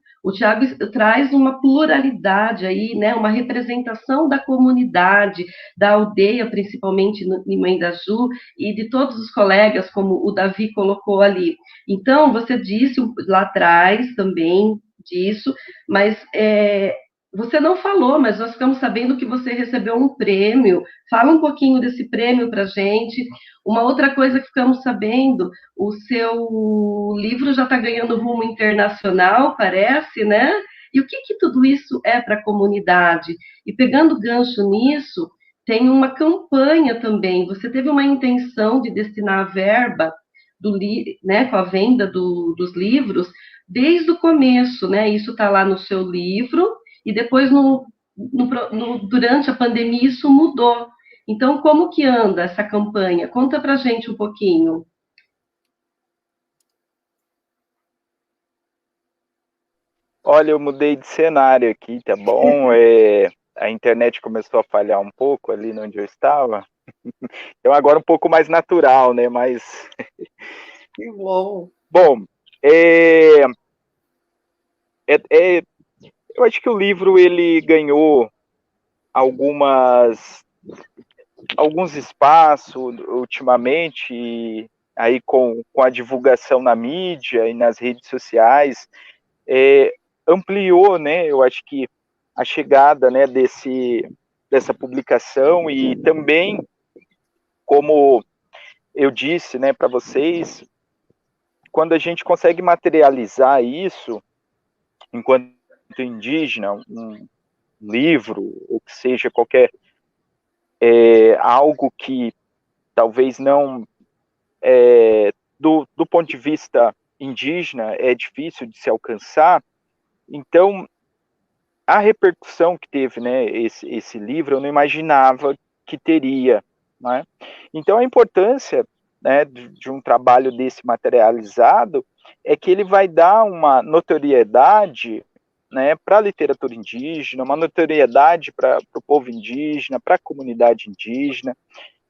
traz uma pluralidade aí, né, uma representação da comunidade, da aldeia, principalmente em Mãe da Ju, e de todos os colegas, como o Davi colocou ali. Então, você disse lá atrás também disso, mas você não falou, mas nós ficamos sabendo que você recebeu um prêmio. Fala um pouquinho desse prêmio para a gente. Uma outra coisa que ficamos sabendo, o seu livro já está ganhando rumo internacional, parece, né? E o que tudo isso é para a comunidade? E pegando gancho nisso, tem uma campanha também. Você teve uma intenção de destinar a verba né, com a venda dos livros desde o começo, né? Isso está lá no seu livro. E depois, durante a pandemia, isso mudou. Então, como que anda essa campanha? Conta para a gente um pouquinho. Olha, eu mudei de cenário aqui, tá bom? A internet começou a falhar um pouco ali onde eu estava. Então, agora um pouco mais natural, né? Mas... Que bom! Bom, eu acho que o livro ele ganhou alguns espaços ultimamente, aí com a divulgação na mídia e nas redes sociais, ampliou, né, eu acho que a chegada, né, dessa publicação, e também, como eu disse, né, para vocês, quando a gente consegue materializar isso, enquanto indígena, um livro, ou que seja qualquer algo que talvez não, do ponto de vista indígena, é difícil de se alcançar. Então, a repercussão que teve, né, esse livro, eu não imaginava que teria, né? Então, a importância, né, de um trabalho desse materializado é que ele vai dar uma notoriedade, né, para a literatura indígena, uma notoriedade para o povo indígena, para a comunidade indígena,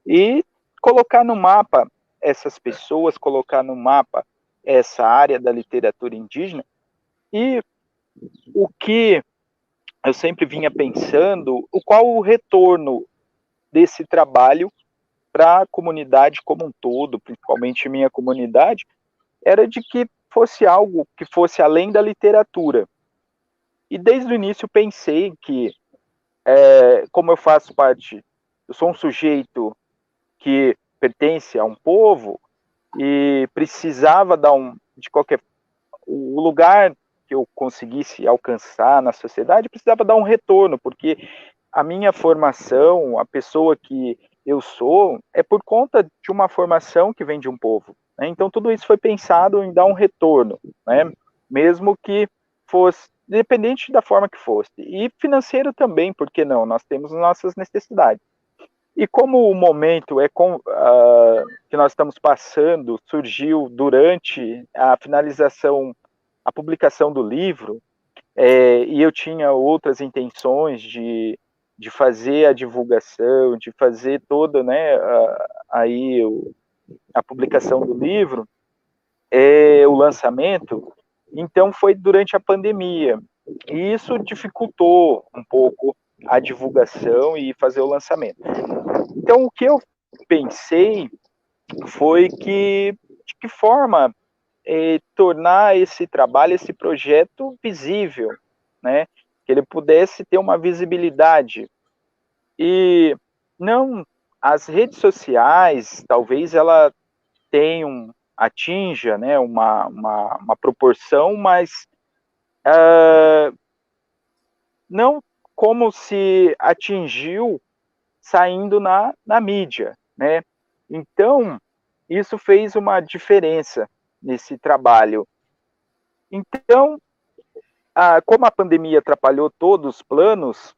e colocar no mapa essas pessoas, colocar no mapa essa área da literatura indígena. E o que eu sempre vinha pensando, qual o retorno desse trabalho para a comunidade como um todo, principalmente minha comunidade, era de que fosse algo que fosse além da literatura. E desde o início pensei que, como eu faço parte, eu sou um sujeito que pertence a um povo e precisava dar o lugar que eu conseguisse alcançar na sociedade, precisava dar um retorno, porque a minha formação, a pessoa que eu sou, é por conta de uma formação que vem de um povo, né? Então tudo isso foi pensado em dar um retorno, né? Mesmo que fosse, independente da forma que fosse, e financeiro também, porque não? Nós temos nossas necessidades. E como o momento que nós estamos passando surgiu durante a finalização, a publicação do livro, e eu tinha outras intenções de fazer a divulgação, de fazer toda, né, a publicação do livro, o lançamento, então foi durante a pandemia. E isso dificultou um pouco a divulgação e fazer o lançamento. Então, o que eu pensei foi de que forma tornar esse trabalho, esse projeto visível, né? Que ele pudesse ter uma visibilidade. E não, as redes sociais, talvez ela atinja, né, uma proporção, mas não como se atingiu saindo na mídia, né? Então, isso fez uma diferença nesse trabalho. Então, como a pandemia atrapalhou todos os planos,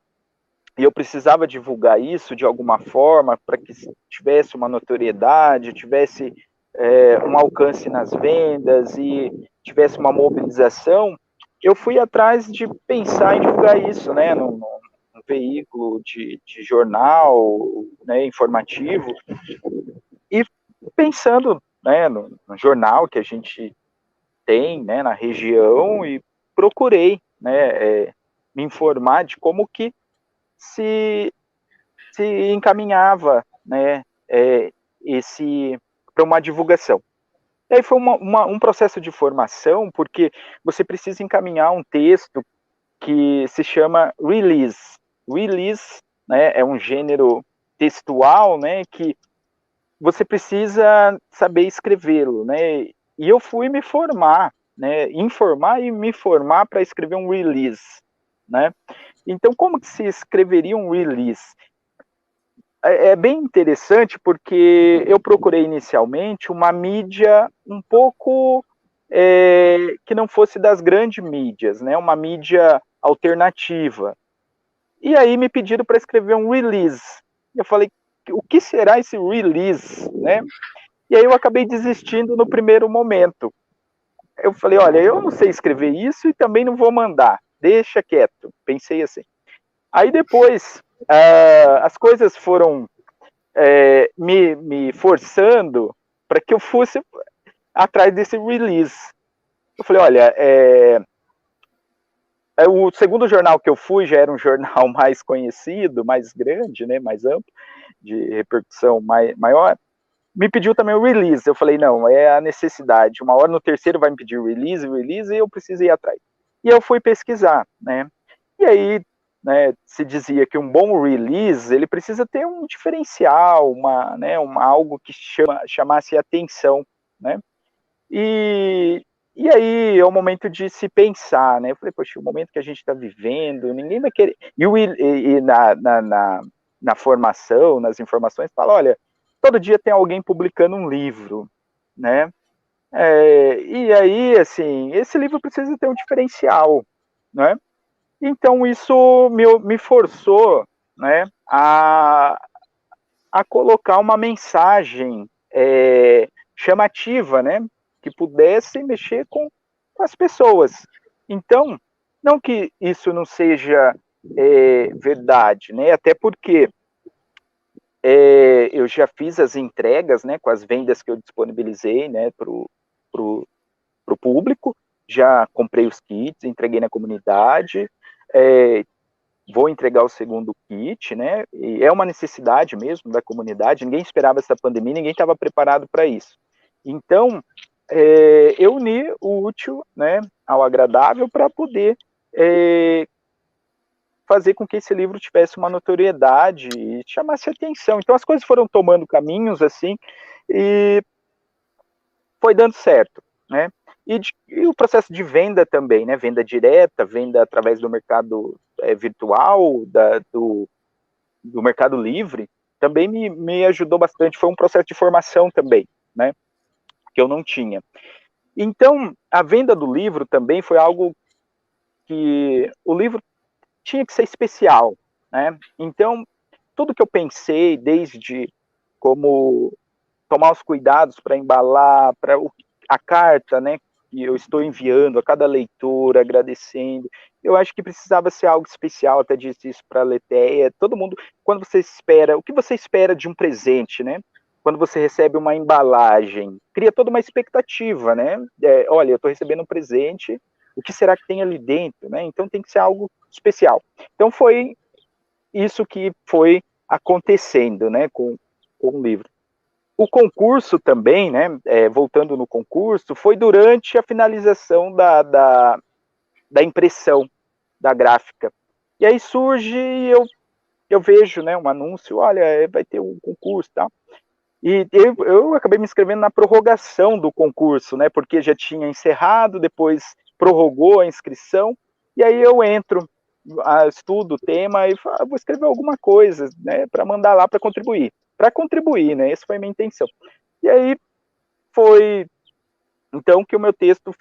e eu precisava divulgar isso de alguma forma para que tivesse uma notoriedade, tivesse um alcance nas vendas e tivesse uma mobilização, eu fui atrás de pensar em divulgar isso, né, num veículo de jornal, né, informativo, e pensando, né, no jornal que a gente tem, né, na região, e procurei, né, me informar de como que se encaminhava, né, para uma divulgação. E aí foi um processo de formação, porque você precisa encaminhar um texto que se chama release. Release, né, é um gênero textual, né, que você precisa saber escrevê-lo, né, e eu fui me formar, né, informar e me formar para escrever um release, né. Então, como que se escreveria um release? É bem interessante porque eu procurei inicialmente uma mídia um pouco que não fosse das grandes mídias, né, uma mídia alternativa. E aí me pediram para escrever um release. Eu falei, o que será esse release, né? E aí eu acabei desistindo no primeiro momento. Eu falei, olha, eu não sei escrever isso e também não vou mandar, deixa quieto. Pensei assim. Aí depois as coisas foram me forçando para que eu fosse atrás desse release. Eu falei, olha, o segundo jornal que eu fui já era um jornal mais conhecido, mais grande, né, mais amplo, de repercussão maior, me pediu também o release. Eu falei, não, é a necessidade. Uma hora no terceiro vai me pedir release, e eu preciso ir atrás. E eu fui pesquisar, né, e aí, né, se dizia que um bom release, ele precisa ter um diferencial, algo que chamasse atenção, né, e aí é o momento de se pensar, né, eu falei, poxa, o momento que a gente está vivendo, ninguém vai querer, e na formação, nas informações, fala, olha, todo dia tem alguém publicando um livro, né, e aí, assim, esse livro precisa ter um diferencial, né. Então, isso me forçou, né, a colocar uma mensagem chamativa, né, que pudessem mexer com as pessoas. Então, não que isso não seja verdade, né? Até porque eu já fiz as entregas, né, com as vendas que eu disponibilizei, né, para o público, já comprei os kits, entreguei na comunidade, vou entregar o segundo kit, né, e é uma necessidade mesmo da comunidade, ninguém esperava essa pandemia, ninguém estava preparado para isso. Então, eu uni o útil, né, ao agradável para poder fazer com que esse livro tivesse uma notoriedade e chamasse atenção. Então as coisas foram tomando caminhos assim e foi dando certo, né? E o processo de venda também, né? Venda direta, venda através do mercado virtual, do Mercado Livre, também me ajudou bastante. Foi um processo de formação também, né? Que eu não tinha. Então, a venda do livro também foi algo que o livro tinha que ser especial, né? Então, tudo que eu pensei, desde como tomar os cuidados para embalar, para a carta, né, que eu estou enviando a cada leitura, agradecendo, eu acho que precisava ser algo especial, até disse isso para a Letéia, todo mundo, quando você espera, o que você espera de um presente, né? Quando você recebe uma embalagem, cria toda uma expectativa, né? Olha, eu estou recebendo um presente, o que será que tem ali dentro, né? Então tem que ser algo especial. Então foi isso que foi acontecendo, né, com o livro. O concurso também, né, voltando no concurso, foi durante a finalização da impressão da gráfica. E aí surge, eu vejo, né, um anúncio, olha, vai ter um concurso e tal. E eu acabei me inscrevendo na prorrogação do concurso, né, porque já tinha encerrado, depois prorrogou a inscrição, e aí eu entro, estudo o tema e falo, vou escrever alguma coisa, né, para mandar lá para contribuir, né, essa foi a minha intenção. E aí foi, então, que o meu texto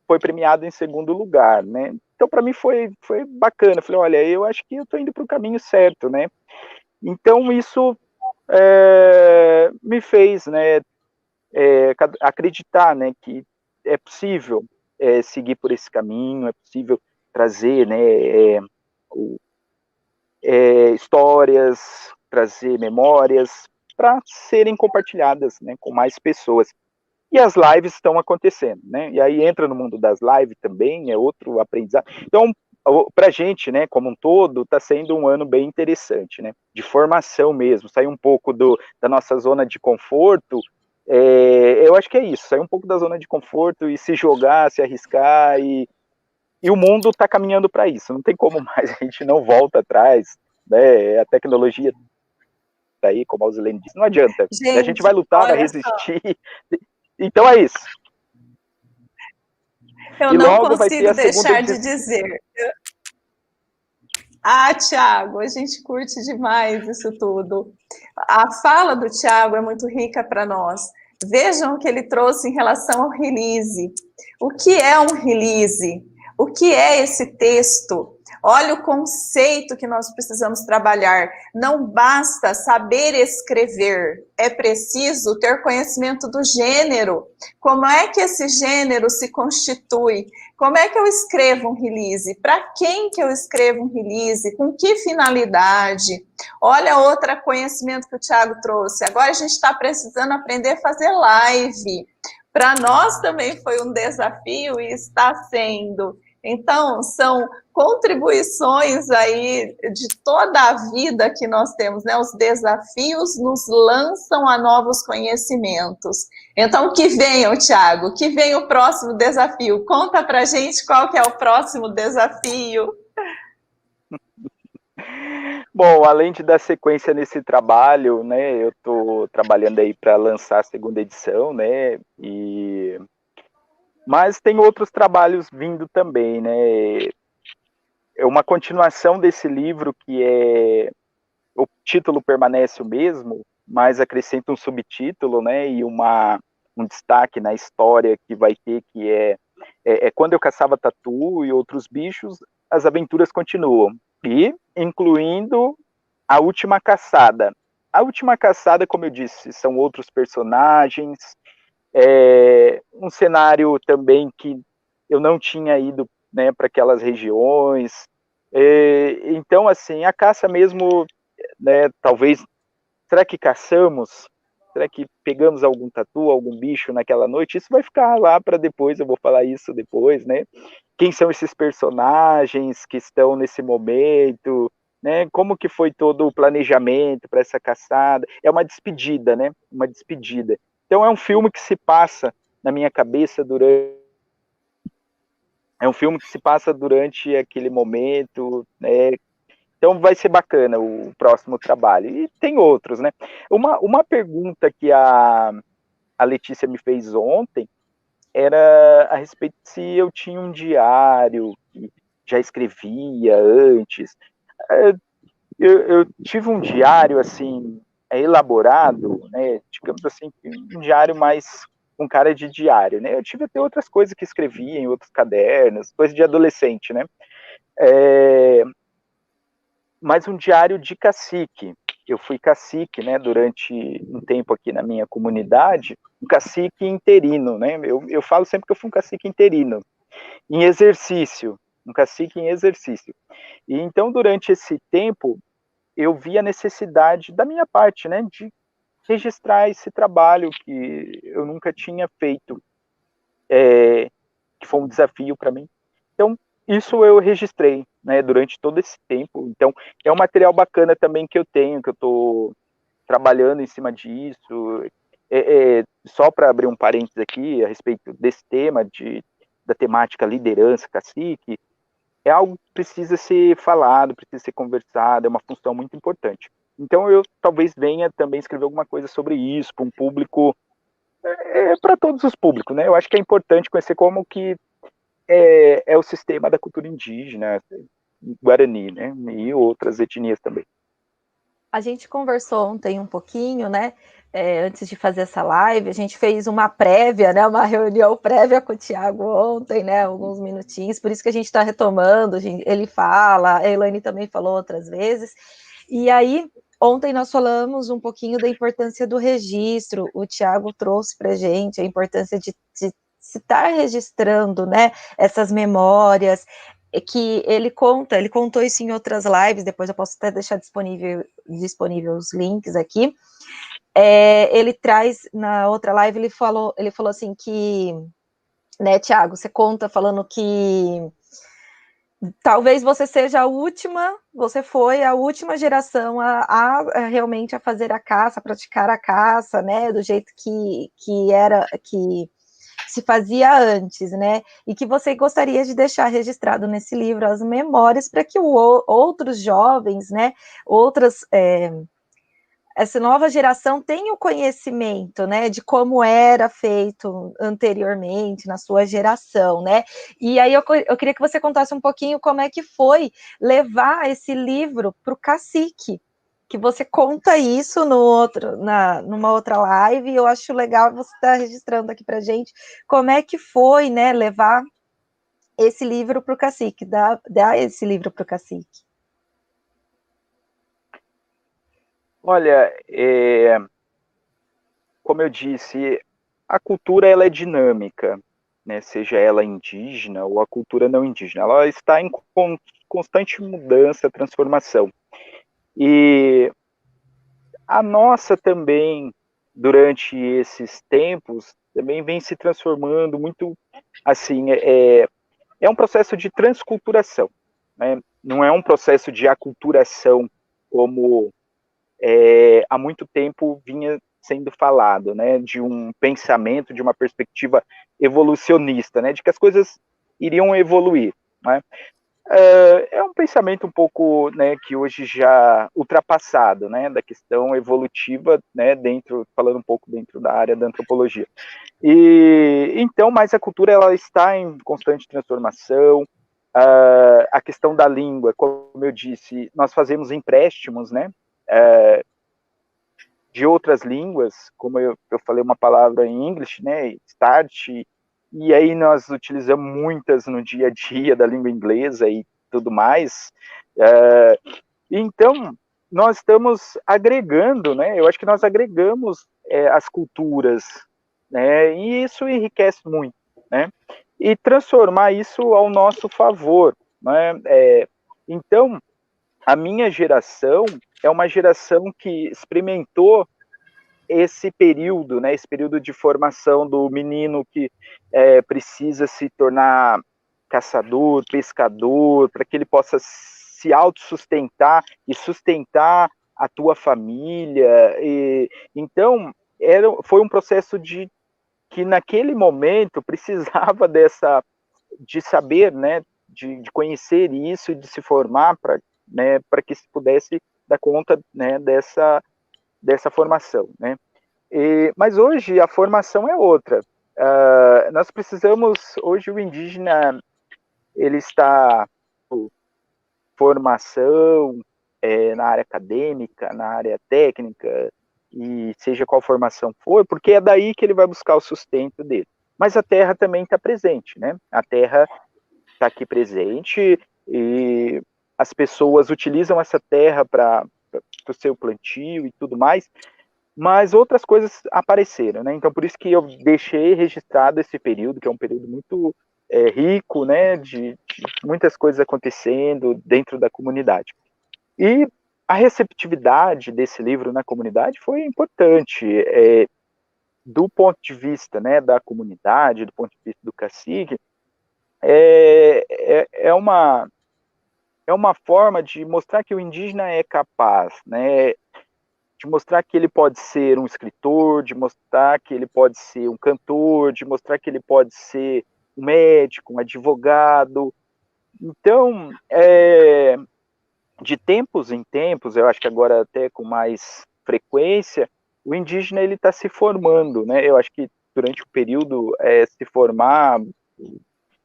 foi premiado em segundo lugar, né. Então, para mim foi bacana, falei, olha, eu acho que eu estou indo para o caminho certo, né. Então, isso me fez, né, acreditar, né, que é possível seguir por esse caminho, é possível trazer, né, histórias, trazer memórias para serem compartilhadas, né, com mais pessoas. E as lives estão acontecendo, né? E aí entra no mundo das lives também, é outro aprendizado. Então, para a gente, né, como um todo, está sendo um ano bem interessante, né? De formação mesmo, sair um pouco da nossa zona de conforto. Eu acho que é isso, sair um pouco da zona de conforto e se jogar, se arriscar, e o mundo está caminhando para isso, não tem como mais, a gente não volta atrás, né? A tecnologia está aí, como a Alzilene disse, não adianta, Gente, a gente vai lutar, vai resistir, então é isso. Eu não consigo deixar de dizer. Tiago, a gente curte demais isso tudo. A fala do Tiago é muito rica para nós. Vejam o que ele trouxe em relação ao release. O que é um release? O que é esse texto? Olha o conceito que nós precisamos trabalhar. Não basta saber escrever, é preciso ter conhecimento do gênero. Como é que esse gênero se constitui? Como é que eu escrevo um release? Para quem que eu escrevo um release? Com que finalidade? Olha outro conhecimento que o Tiago trouxe. Agora a gente está precisando aprender a fazer live. Para nós também foi um desafio e está sendo. Então, são contribuições aí de toda a vida que nós temos, né? Os desafios nos lançam a novos conhecimentos. Então, que venham, Tiago, que venha o próximo desafio. Conta pra gente qual que é o próximo desafio. Bom, além de dar sequência nesse trabalho, né, eu estou trabalhando aí para lançar a segunda edição, né, mas tem outros trabalhos vindo também, né, é uma continuação desse livro que o título permanece o mesmo, mas acrescenta um subtítulo, né, e um destaque na história que vai ter, que é Quando Eu Caçava Tatu e Outros Bichos, as aventuras continuam, e incluindo A Última Caçada. A Última Caçada, como eu disse, são outros personagens, Um cenário também que eu não tinha ido, né, para aquelas regiões. Então, assim, a caça mesmo, né, talvez, será que caçamos? Será que pegamos algum tatu, algum bicho naquela noite? Isso vai ficar lá para depois, eu vou falar isso depois, né? Quem são esses personagens que estão nesse momento, né? Como que foi todo o planejamento para essa caçada? É uma despedida, né? Uma despedida. Então é um filme que se passa na minha cabeça durante aquele momento, né? Então vai ser bacana o próximo trabalho. E tem outros, né? Uma pergunta que a Letícia me fez ontem era a respeito de se eu tinha um diário, que já escrevia antes. Eu tive um diário, assim, elaborado, né, digamos assim, um diário mais com cara de diário, né? Eu tive até outras coisas que escrevia em outros cadernos, coisa de adolescente, né? Mas um diário de cacique. Eu fui cacique, né, durante um tempo aqui na minha comunidade, um cacique interino, né? Eu falo sempre que eu fui um cacique interino, em exercício, um cacique em exercício. E então, durante esse tempo, eu vi a necessidade da minha parte, né, de registrar esse trabalho que eu nunca tinha feito, que foi um desafio para mim. Então, isso eu registrei, né, durante todo esse tempo. Então, é um material bacana também que eu tenho, que eu estou trabalhando em cima disso. Só para abrir um parênteses aqui a respeito desse tema, da temática liderança, cacique, é algo que precisa ser falado, precisa ser conversado, é uma função muito importante. Então, eu talvez venha também escrever alguma coisa sobre isso, para um público, para todos os públicos, né? Eu acho que é importante conhecer como que é o sistema da cultura indígena, Guarani, né? E outras etnias também. A gente conversou ontem um pouquinho, né? Antes de fazer essa live, a gente fez uma prévia, né? Uma reunião prévia com o Thiago ontem, né? Alguns minutinhos, por isso que a gente está retomando. Ele fala, a Elaine também falou outras vezes. E aí, ontem nós falamos um pouquinho da importância do registro. O Thiago trouxe para a gente a importância de se estar registrando, né? Essas memórias, que ele contou isso em outras lives, depois eu posso até deixar disponível os links aqui. Ele traz, na outra live, ele falou assim que, né, Thiago, você conta falando que talvez você seja você foi a última geração a realmente a fazer a caça, a praticar a caça, né, do jeito que se fazia antes, né? E que você gostaria de deixar registrado nesse livro as memórias para que outros jovens, né? Essa nova geração tenha o conhecimento, né? De como era feito anteriormente na sua geração, né? E aí eu queria que você contasse um pouquinho como é que foi levar esse livro para o cacique, que você conta isso numa outra live, e eu acho legal você estar registrando aqui para gente como é que foi, né, levar esse livro para o cacique, dar esse livro para o cacique. Olha, como eu disse, a cultura ela é dinâmica, né? Seja ela indígena ou a cultura não indígena, ela está em constante mudança, transformação. E a nossa também, durante esses tempos, também vem se transformando muito, assim, é um processo de transculturação, né? Não é um processo de aculturação como há muito tempo vinha sendo falado, né? De um pensamento, de uma perspectiva evolucionista, né? De que as coisas iriam evoluir, né? É um pensamento um pouco, né, que hoje já ultrapassado, né, da questão evolutiva, né, falando um pouco dentro da área da antropologia. E então, mas a cultura ela está em constante transformação. A questão da língua, como eu disse, nós fazemos empréstimos, né, de outras línguas, como eu falei uma palavra em inglês, né, start, e aí nós utilizamos muitas no dia a dia da língua inglesa e tudo mais. Então, nós estamos agregando, né? Eu acho que nós agregamos as culturas né? E isso enriquece muito, né? E transformar isso ao nosso favor, né? Então, a minha geração é uma geração que experimentou esse período, né? Esse período de formação do menino que precisa se tornar caçador, pescador, para que ele possa se autossustentar e sustentar a tua família. Então, foi um processo de que naquele momento precisava de saber, né, de conhecer isso, de se formar para, né, para que se pudesse dar conta, né, dessa formação, né. Mas hoje a formação é outra. Nós precisamos, hoje o indígena, ele está por formação na área acadêmica, na área técnica, e seja qual formação for, porque é daí que ele vai buscar o sustento dele. Mas a terra também está presente, né? A terra está aqui presente e as pessoas utilizam essa terra para o seu plantio e tudo mais, mas outras coisas apareceram, né? Então, por isso que eu deixei registrado esse período, que é um período muito rico, né? De muitas coisas acontecendo dentro da comunidade. E a receptividade desse livro na comunidade foi importante, do ponto de vista, né, da comunidade, do ponto de vista do cacique, é uma forma de mostrar que o indígena é capaz, né, de mostrar que ele pode ser um escritor, de mostrar que ele pode ser um cantor, de mostrar que ele pode ser um médico, um advogado. Então, de tempos em tempos, eu acho que agora até com mais frequência, o indígena ele está se formando, né? Eu acho que durante o período se formar,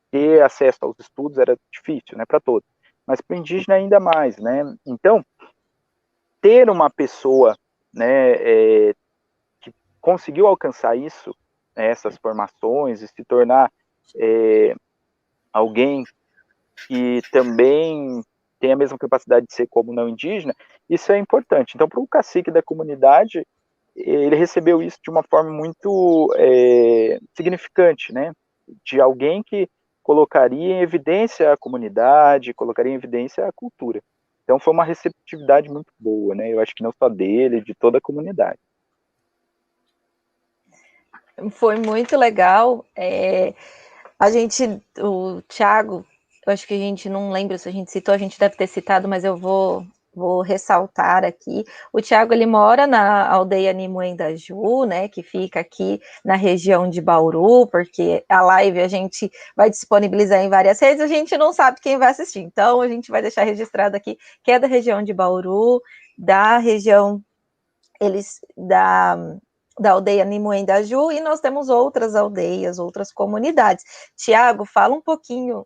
ter acesso aos estudos era difícil, né, para todos, mas para o indígena ainda mais, né? Então, ter uma pessoa, né, que conseguiu alcançar isso, né, essas formações e se tornar alguém que também tem a mesma capacidade de ser como não indígena, isso é importante. Então, para o cacique da comunidade, ele recebeu isso de uma forma muito significante, né? De alguém que colocaria em evidência a comunidade, colocaria em evidência a cultura. Então, foi uma receptividade muito boa, né? Eu acho que não só dele, de toda a comunidade. Foi muito legal. O Thiago, eu acho que a gente não lembra se a gente citou, a gente deve ter citado, mas eu vou ressaltar aqui. O Thiago, ele mora na aldeia Nimuendaju, né, que fica aqui na região de Bauru, porque a live a gente vai disponibilizar em várias redes, a gente não sabe quem vai assistir, então a gente vai deixar registrado aqui, que é da região de Bauru, da região da aldeia Nimuendaju, e nós temos outras aldeias, outras comunidades. Tiago, fala um pouquinho,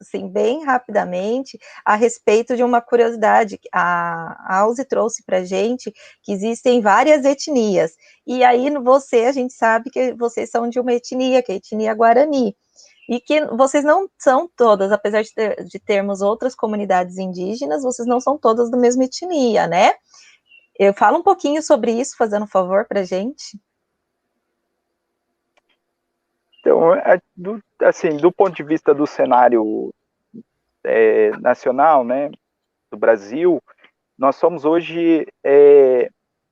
assim, bem rapidamente, a respeito de uma curiosidade. A Alze trouxe para a gente que existem várias etnias, e aí a gente sabe que vocês são de uma etnia, que é a etnia Guarani, e que vocês não são todas, apesar de termos outras comunidades indígenas, vocês não são todas da mesma etnia, né? Eu falo um pouquinho sobre isso, fazendo um favor para a gente. Então, assim, do ponto de vista do cenário nacional, né, do Brasil, nós somos hoje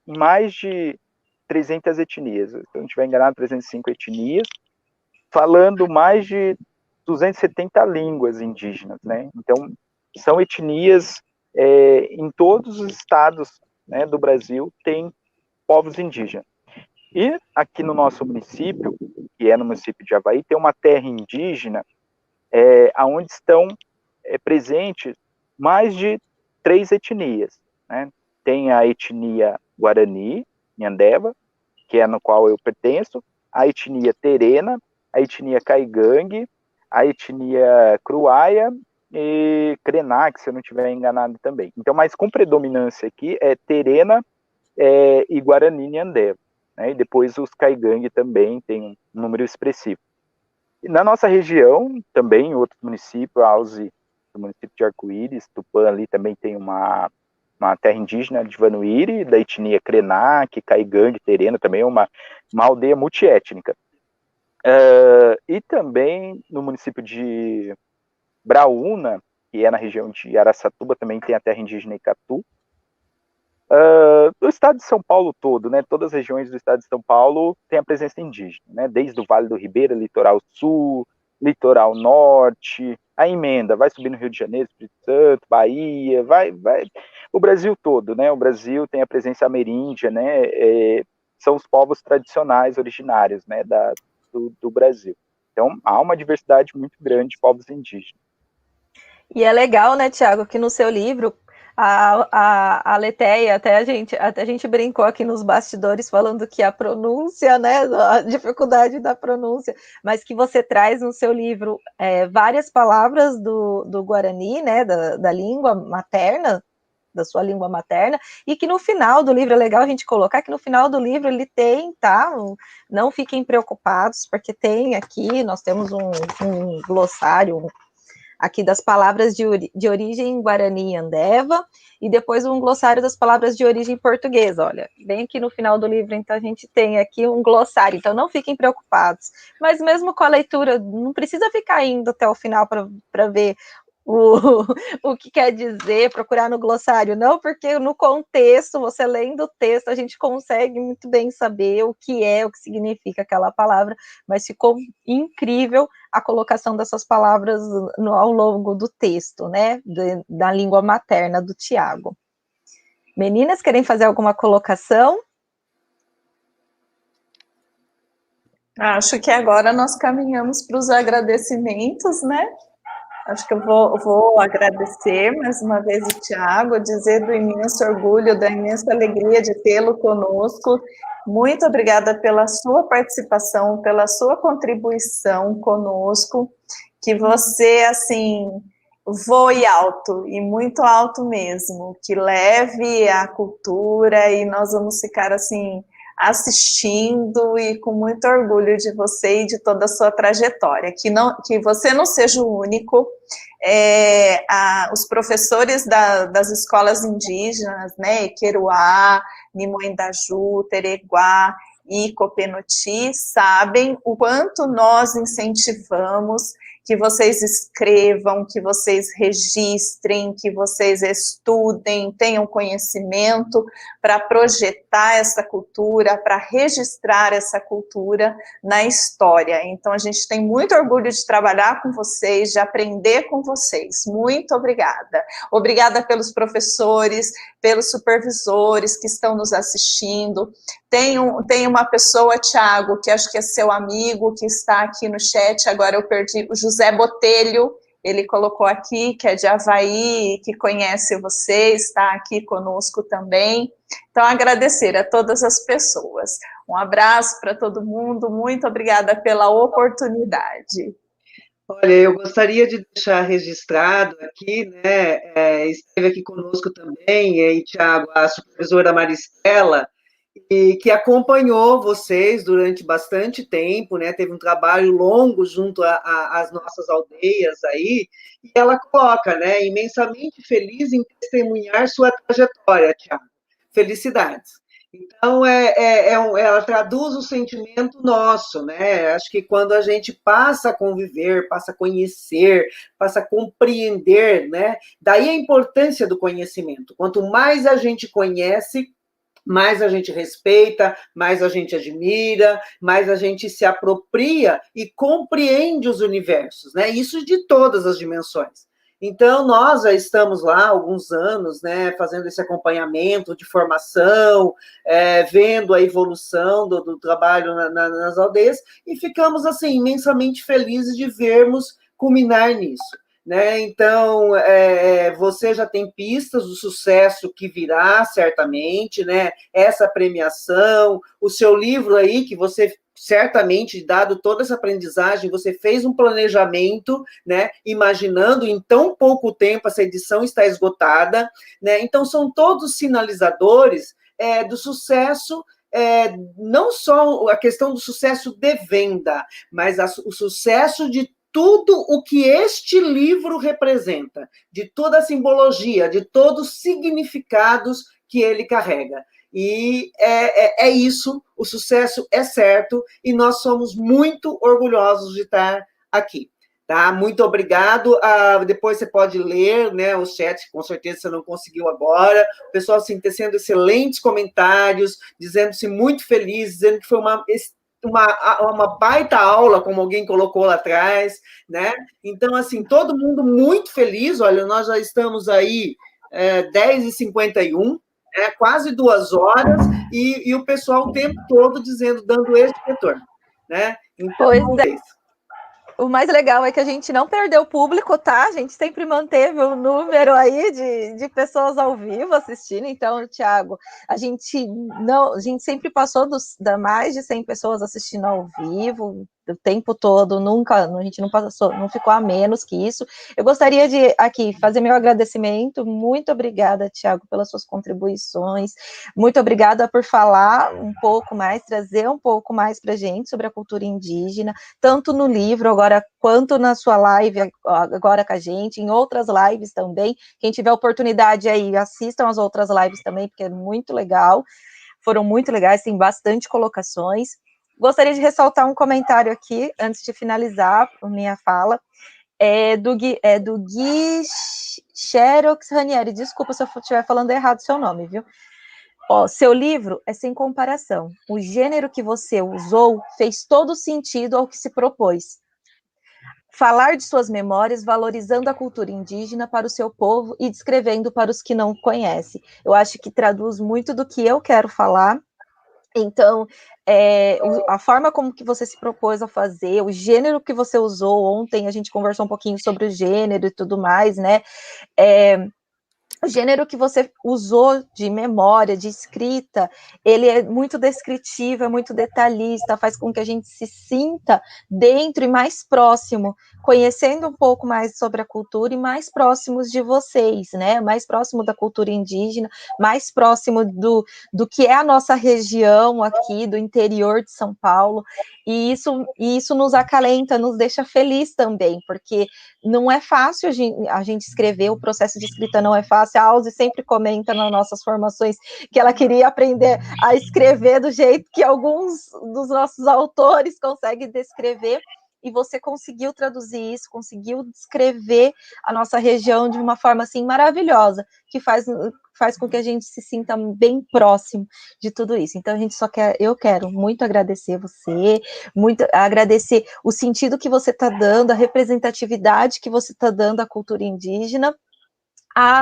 mais de 300 etnias, se eu não estiver enganado, 305 etnias, falando mais de 270 línguas indígenas, né? Então, são etnias em todos os estados, né, do Brasil, tem povos indígenas. E aqui no nosso município, que é no município de Avaí, tem uma terra indígena onde estão presentes mais de 3 etnias, né? Tem a etnia Guarani, Nhandeva, que é no qual eu pertenço, a etnia Terena, a etnia Caigangue, a etnia Cruaia e Krenak, se eu não estiver enganado também. Então, mas com predominância aqui é Terena e Guarani Nhandeva, né? E depois os Caigangue também tem um número expressivo. E na nossa região, também, em outros municípios, Alze, do município de Arco-Íris, Tupã ali também tem uma terra indígena de Vanuíri, da etnia Krenak, Caigangue, Terena, também é uma uma aldeia multiétnica. E também no município de Braúna, que é na região de Araçatuba, também tem a terra indígena Icatu. Do estado de São Paulo todo, né, todas as regiões do estado de São Paulo tem a presença indígena, né, desde o Vale do Ribeira, Litoral Sul, Litoral Norte, a emenda, vai subir no Rio de Janeiro, Espírito Santo, Bahia, vai, o Brasil todo, né, o Brasil tem a presença ameríndia, né, são os povos tradicionais originários, né, do Brasil. Então, há uma diversidade muito grande de povos indígenas. E é legal, né, Tiago, que no seu livro, a Letéia, até a gente brincou aqui nos bastidores falando que a pronúncia, né, a dificuldade da pronúncia, mas que você traz no seu livro várias palavras do Guarani, né, da língua materna, da sua língua materna, e que no final do livro, é legal a gente colocar que no final do livro ele tem, tá? Não fiquem preocupados, porque tem aqui, nós temos um glossário aqui das palavras de origem Guarani e Andeva, e depois um glossário das palavras de origem portuguesa. Olha, bem aqui no final do livro, então a gente tem aqui um glossário, então não fiquem preocupados. Mas mesmo com a leitura, não precisa ficar indo até o final para ver o que quer dizer, procurar no glossário, não, porque no contexto, você lendo o texto, a gente consegue muito bem saber o que significa aquela palavra, mas ficou incrível a colocação dessas palavras ao longo do texto, né, da língua materna do Tiago. Meninas, querem fazer alguma colocação? Acho que agora nós caminhamos para os agradecimentos, né? Acho que eu vou agradecer mais uma vez o Tiago, dizer do imenso orgulho, da imensa alegria de tê-lo conosco. Muito obrigada pela sua participação, pela sua contribuição conosco, que você, assim, voe alto, e muito alto mesmo, que leve a cultura, e nós vamos ficar, assim, assistindo e com muito orgulho de você e de toda a sua trajetória, que você não seja o único, os professores das escolas indígenas, né, Equeruá, Nimoendaju, Tereguá e Copenoti, sabem o quanto nós incentivamos que vocês escrevam, que vocês registrem, que vocês estudem, tenham conhecimento para projetar essa cultura, para registrar essa cultura na história. Então, a gente tem muito orgulho de trabalhar com vocês, de aprender com vocês. Muito obrigada. Obrigada pelos professores, pelos supervisores que estão nos assistindo. Tem uma pessoa, Tiago, que acho que é seu amigo, que está aqui no chat, agora eu perdi, o José Botelho, ele colocou aqui, que é de Avaí, que conhece você, está aqui conosco também. Então, agradecer a todas as pessoas. Um abraço para todo mundo, muito obrigada pela oportunidade. Olha, eu gostaria de deixar registrado aqui, né, esteve aqui conosco também, e Tiago, a supervisora Maristela, e que acompanhou vocês durante bastante tempo, né? Teve um trabalho longo junto às nossas aldeias aí, e ela coloca, né, imensamente feliz em testemunhar sua trajetória, Tiago. Felicidades. Então, ela traduz o sentimento nosso, né? Acho que quando a gente passa a conviver, passa a conhecer, passa a compreender, né? Daí a importância do conhecimento. Quanto mais a gente conhece, mais a gente respeita, mais a gente admira, mais a gente se apropria e compreende os universos, né? Isso de todas as dimensões. Então, nós já estamos lá há alguns anos, né, fazendo esse acompanhamento de formação, vendo a evolução do trabalho nas aldeias, e ficamos, assim, imensamente felizes de vermos culminar nisso. Né? Então, você já tem pistas do sucesso que virá, certamente, né? Essa premiação, o seu livro aí, que você certamente, dado toda essa aprendizagem, você fez um planejamento, né? Imaginando em tão pouco tempo essa edição está esgotada, né? Então, são todos sinalizadores do sucesso, não só a questão do sucesso de venda, mas o sucesso de tudo o que este livro representa, de toda a simbologia, de todos os significados que ele carrega. E é isso, o sucesso é certo, e nós somos muito orgulhosos de estar aqui. Tá? Muito obrigado. Depois você pode ler, né, o chat, com certeza você não conseguiu agora. O pessoal assim, tecendo excelentes comentários, dizendo-se muito feliz, dizendo que foi uma baita aula, como alguém colocou lá atrás, né? Então, assim, todo mundo muito feliz. Olha, nós já estamos aí 10h51, né, quase 2 horas, e o pessoal o tempo todo dizendo, dando esse retorno, né? Então, Pois é. O mais legal é que a gente não perdeu o público, tá? A gente sempre manteve o número aí de pessoas ao vivo assistindo. Então, Thiago, a gente sempre passou da mais de 100 pessoas assistindo ao vivo o tempo todo, a gente não ficou a menos que isso. Eu gostaria de aqui fazer meu agradecimento. Muito obrigada, Thiago, pelas suas contribuições. Muito obrigada por falar um pouco mais, trazer um pouco mais para a gente sobre a cultura indígena, tanto no livro agora, quanto na sua live agora com a gente, em outras lives também. Quem tiver oportunidade aí, assistam as outras lives também, porque é muito legal. Foram muito legais, tem bastante colocações. Gostaria de ressaltar um comentário aqui, antes de finalizar a minha fala, do Gui Xerox Ranieri. Desculpa se eu estiver falando errado o seu nome, viu? Seu livro é sem comparação. O gênero que você usou fez todo sentido ao que se propôs. Falar de suas memórias, valorizando a cultura indígena para o seu povo e descrevendo para os que não conhecem. Eu acho que traduz muito do que eu quero falar. Então, a forma como que você se propôs a fazer, o gênero que você usou ontem, a gente conversou um pouquinho sobre o gênero e tudo mais, né? O gênero que você usou de memória, de escrita, ele é muito descritivo, é muito detalhista, faz com que a gente se sinta dentro e mais próximo, conhecendo um pouco mais sobre a cultura e mais próximos de vocês, né? Mais próximo da cultura indígena, mais próximo do que é a nossa região aqui, do interior de São Paulo, e isso nos acalenta, nos deixa feliz também, porque não é fácil a gente escrever, o processo de escrita não é fácil. A Alze sempre comenta nas nossas formações que ela queria aprender a escrever do jeito que alguns dos nossos autores conseguem descrever, e você conseguiu traduzir isso, conseguiu descrever a nossa região de uma forma assim maravilhosa, que faz com que a gente se sinta bem próximo de tudo isso. Então eu quero muito agradecer você, muito agradecer o sentido que você está dando, a representatividade que você está dando à cultura indígena,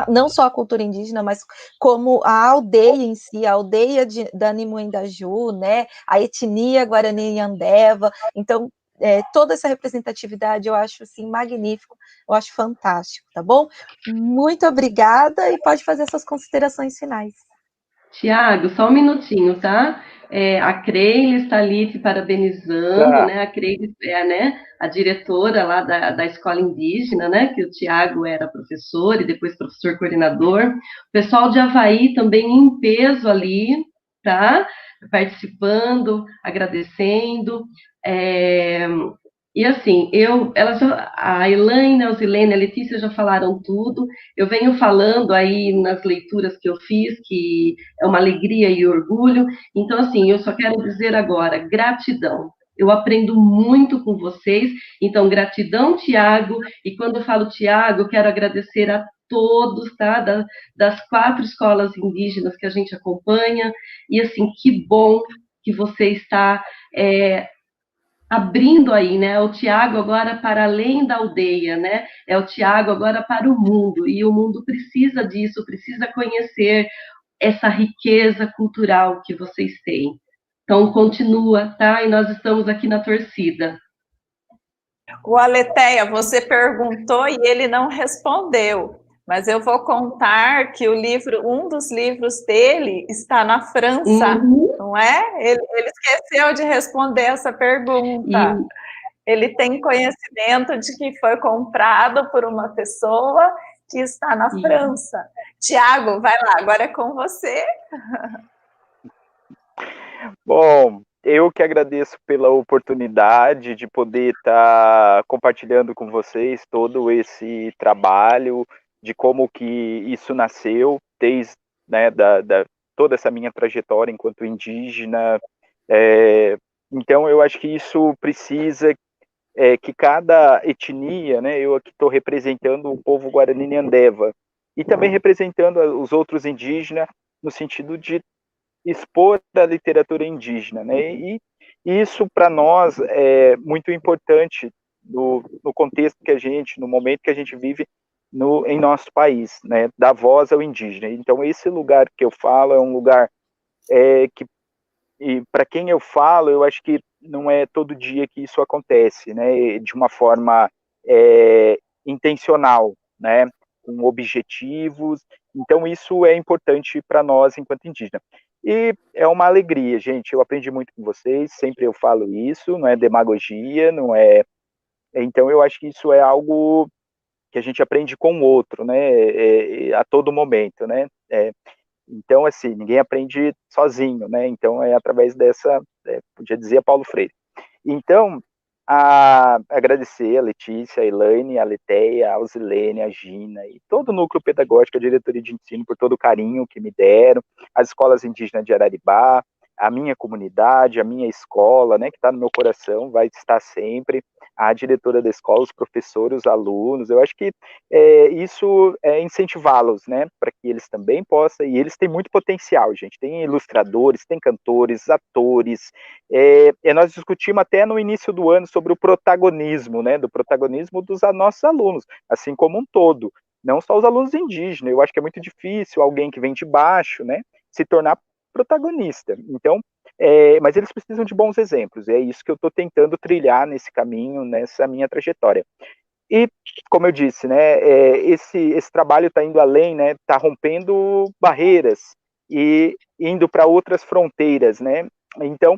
não só a cultura indígena, mas como a aldeia em si, a aldeia da Nimuendaju, né, a etnia Guarani Yandeva. Então, toda essa representatividade eu acho assim magnífico, eu acho fantástico, tá bom? Muito obrigada, e pode fazer suas considerações finais. Tiago, só um minutinho, tá? A Creile está ali te parabenizando, né? A Creile né, a diretora lá da escola indígena, né? Que o Tiago era professor e depois professor coordenador. O pessoal de Avaí também em peso ali, tá? Participando, agradecendo. E assim, a Elaine, a Zilene, a Letícia já falaram tudo. Eu venho falando aí nas leituras que eu fiz, que é uma alegria e orgulho. Então, assim, eu só quero dizer agora, gratidão. Eu aprendo muito com vocês. Então, gratidão, Tiago. E quando eu falo Tiago, eu quero agradecer a todos, tá? Das 4 escolas indígenas que a gente acompanha. E, assim, que bom que você está abrindo aí, né? O Tiago agora para além da aldeia, né? É o Tiago agora para o mundo, e o mundo precisa disso, precisa conhecer essa riqueza cultural que vocês têm. Então, continua, tá? E nós estamos aqui na torcida. O Aletheia, você perguntou e ele não respondeu, mas eu vou contar que um dos livros dele está na França, não é? Ele esqueceu de responder essa pergunta. Ele tem conhecimento de que foi comprado por uma pessoa que está na França. Tiago, vai lá, agora é com você. Bom, eu que agradeço pela oportunidade de poder estar compartilhando com vocês todo esse trabalho, de como que isso nasceu, desde, né, toda essa minha trajetória enquanto indígena. Então, eu acho que isso precisa que cada etnia, né, eu aqui estou representando o povo Guarani Nhandeva, e também representando os outros indígenas, no sentido de expor a literatura indígena, né, e isso para nós é muito importante no contexto que no momento que a gente vive em nosso país, né, dar voz ao indígena. Então, esse lugar que eu falo é um lugar que, e para quem eu falo, eu acho que não é todo dia que isso acontece, né, de uma forma intencional, né, com objetivos. Então, isso é importante para nós enquanto indígena. E é uma alegria, gente. Eu aprendi muito com vocês, sempre eu falo isso, não é demagogia, não é. Então, eu acho que isso é algo que a gente aprende com o outro, né, a todo momento, né. Então, assim, ninguém aprende sozinho, né? Então, é através dessa, podia dizer, Paulo Freire. Então, agradecer a Letícia, a Elaine, a Leteia, a Alzilene, a Gina e todo o núcleo pedagógico, a diretoria de ensino, por todo o carinho que me deram, as escolas indígenas de Araribá, a minha comunidade, a minha escola, né, que está no meu coração, vai estar sempre, a diretora da escola, os professores, os alunos. Eu acho que isso é incentivá-los, né, para que eles também possam, e eles têm muito potencial, gente, tem ilustradores, tem cantores, atores, nós discutimos até no início do ano sobre o protagonismo, né, do protagonismo dos nossos alunos, assim como um todo, não só os alunos indígenas. Eu acho que é muito difícil alguém que vem de baixo, né, se tornar protagonista. Então, mas eles precisam de bons exemplos, é isso que eu estou tentando trilhar nesse caminho, nessa minha trajetória. E, como eu disse, né, esse trabalho está indo além, né, está rompendo barreiras e indo para outras fronteiras, né. Então,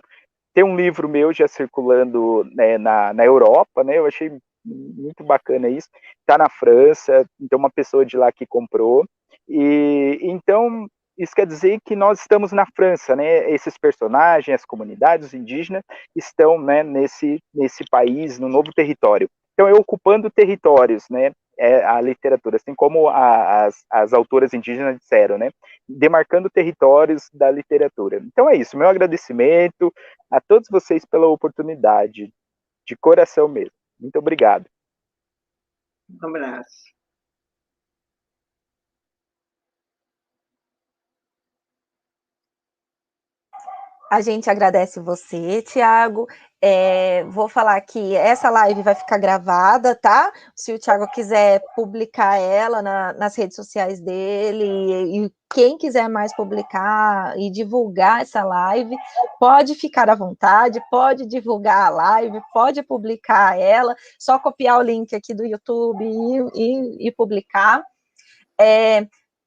tem um livro meu já circulando, né, na Europa, né, eu achei muito bacana isso, está na França, então uma pessoa de lá que comprou, e então isso quer dizer que nós estamos na França, né, esses personagens, as comunidades indígenas estão, né, nesse país, no novo território. Então, é ocupando territórios, né, a literatura, assim como as autoras indígenas disseram, né, demarcando territórios da literatura. Então é isso, meu agradecimento a todos vocês pela oportunidade, de coração mesmo. Muito obrigado. Um abraço. A gente agradece você, Tiago. Vou falar que essa live vai ficar gravada, tá? Se o Tiago quiser publicar ela nas redes sociais dele, e quem quiser mais publicar e divulgar essa live, pode ficar à vontade, pode divulgar a live, pode publicar ela, só copiar o link aqui do YouTube e publicar.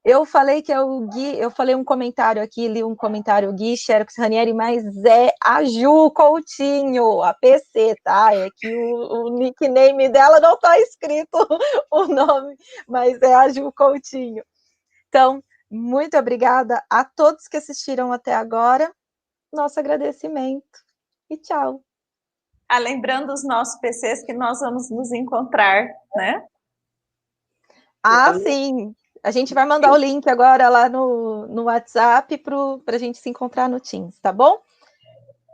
Eu falei que é o Gui, eu falei um comentário aqui, li um comentário, Gui Xerox Ranieri, mas é a Ju Coutinho, a PC, tá? É que o nickname dela não está escrito o nome, mas é a Ju Coutinho. Então, muito obrigada a todos que assistiram até agora, nosso agradecimento e tchau. Lembrando os nossos PCs que nós vamos nos encontrar, né? Sim. A gente vai mandar o link agora lá no WhatsApp para a gente se encontrar no Teams, tá bom?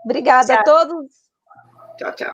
Obrigada a todos. Tchau, tchau.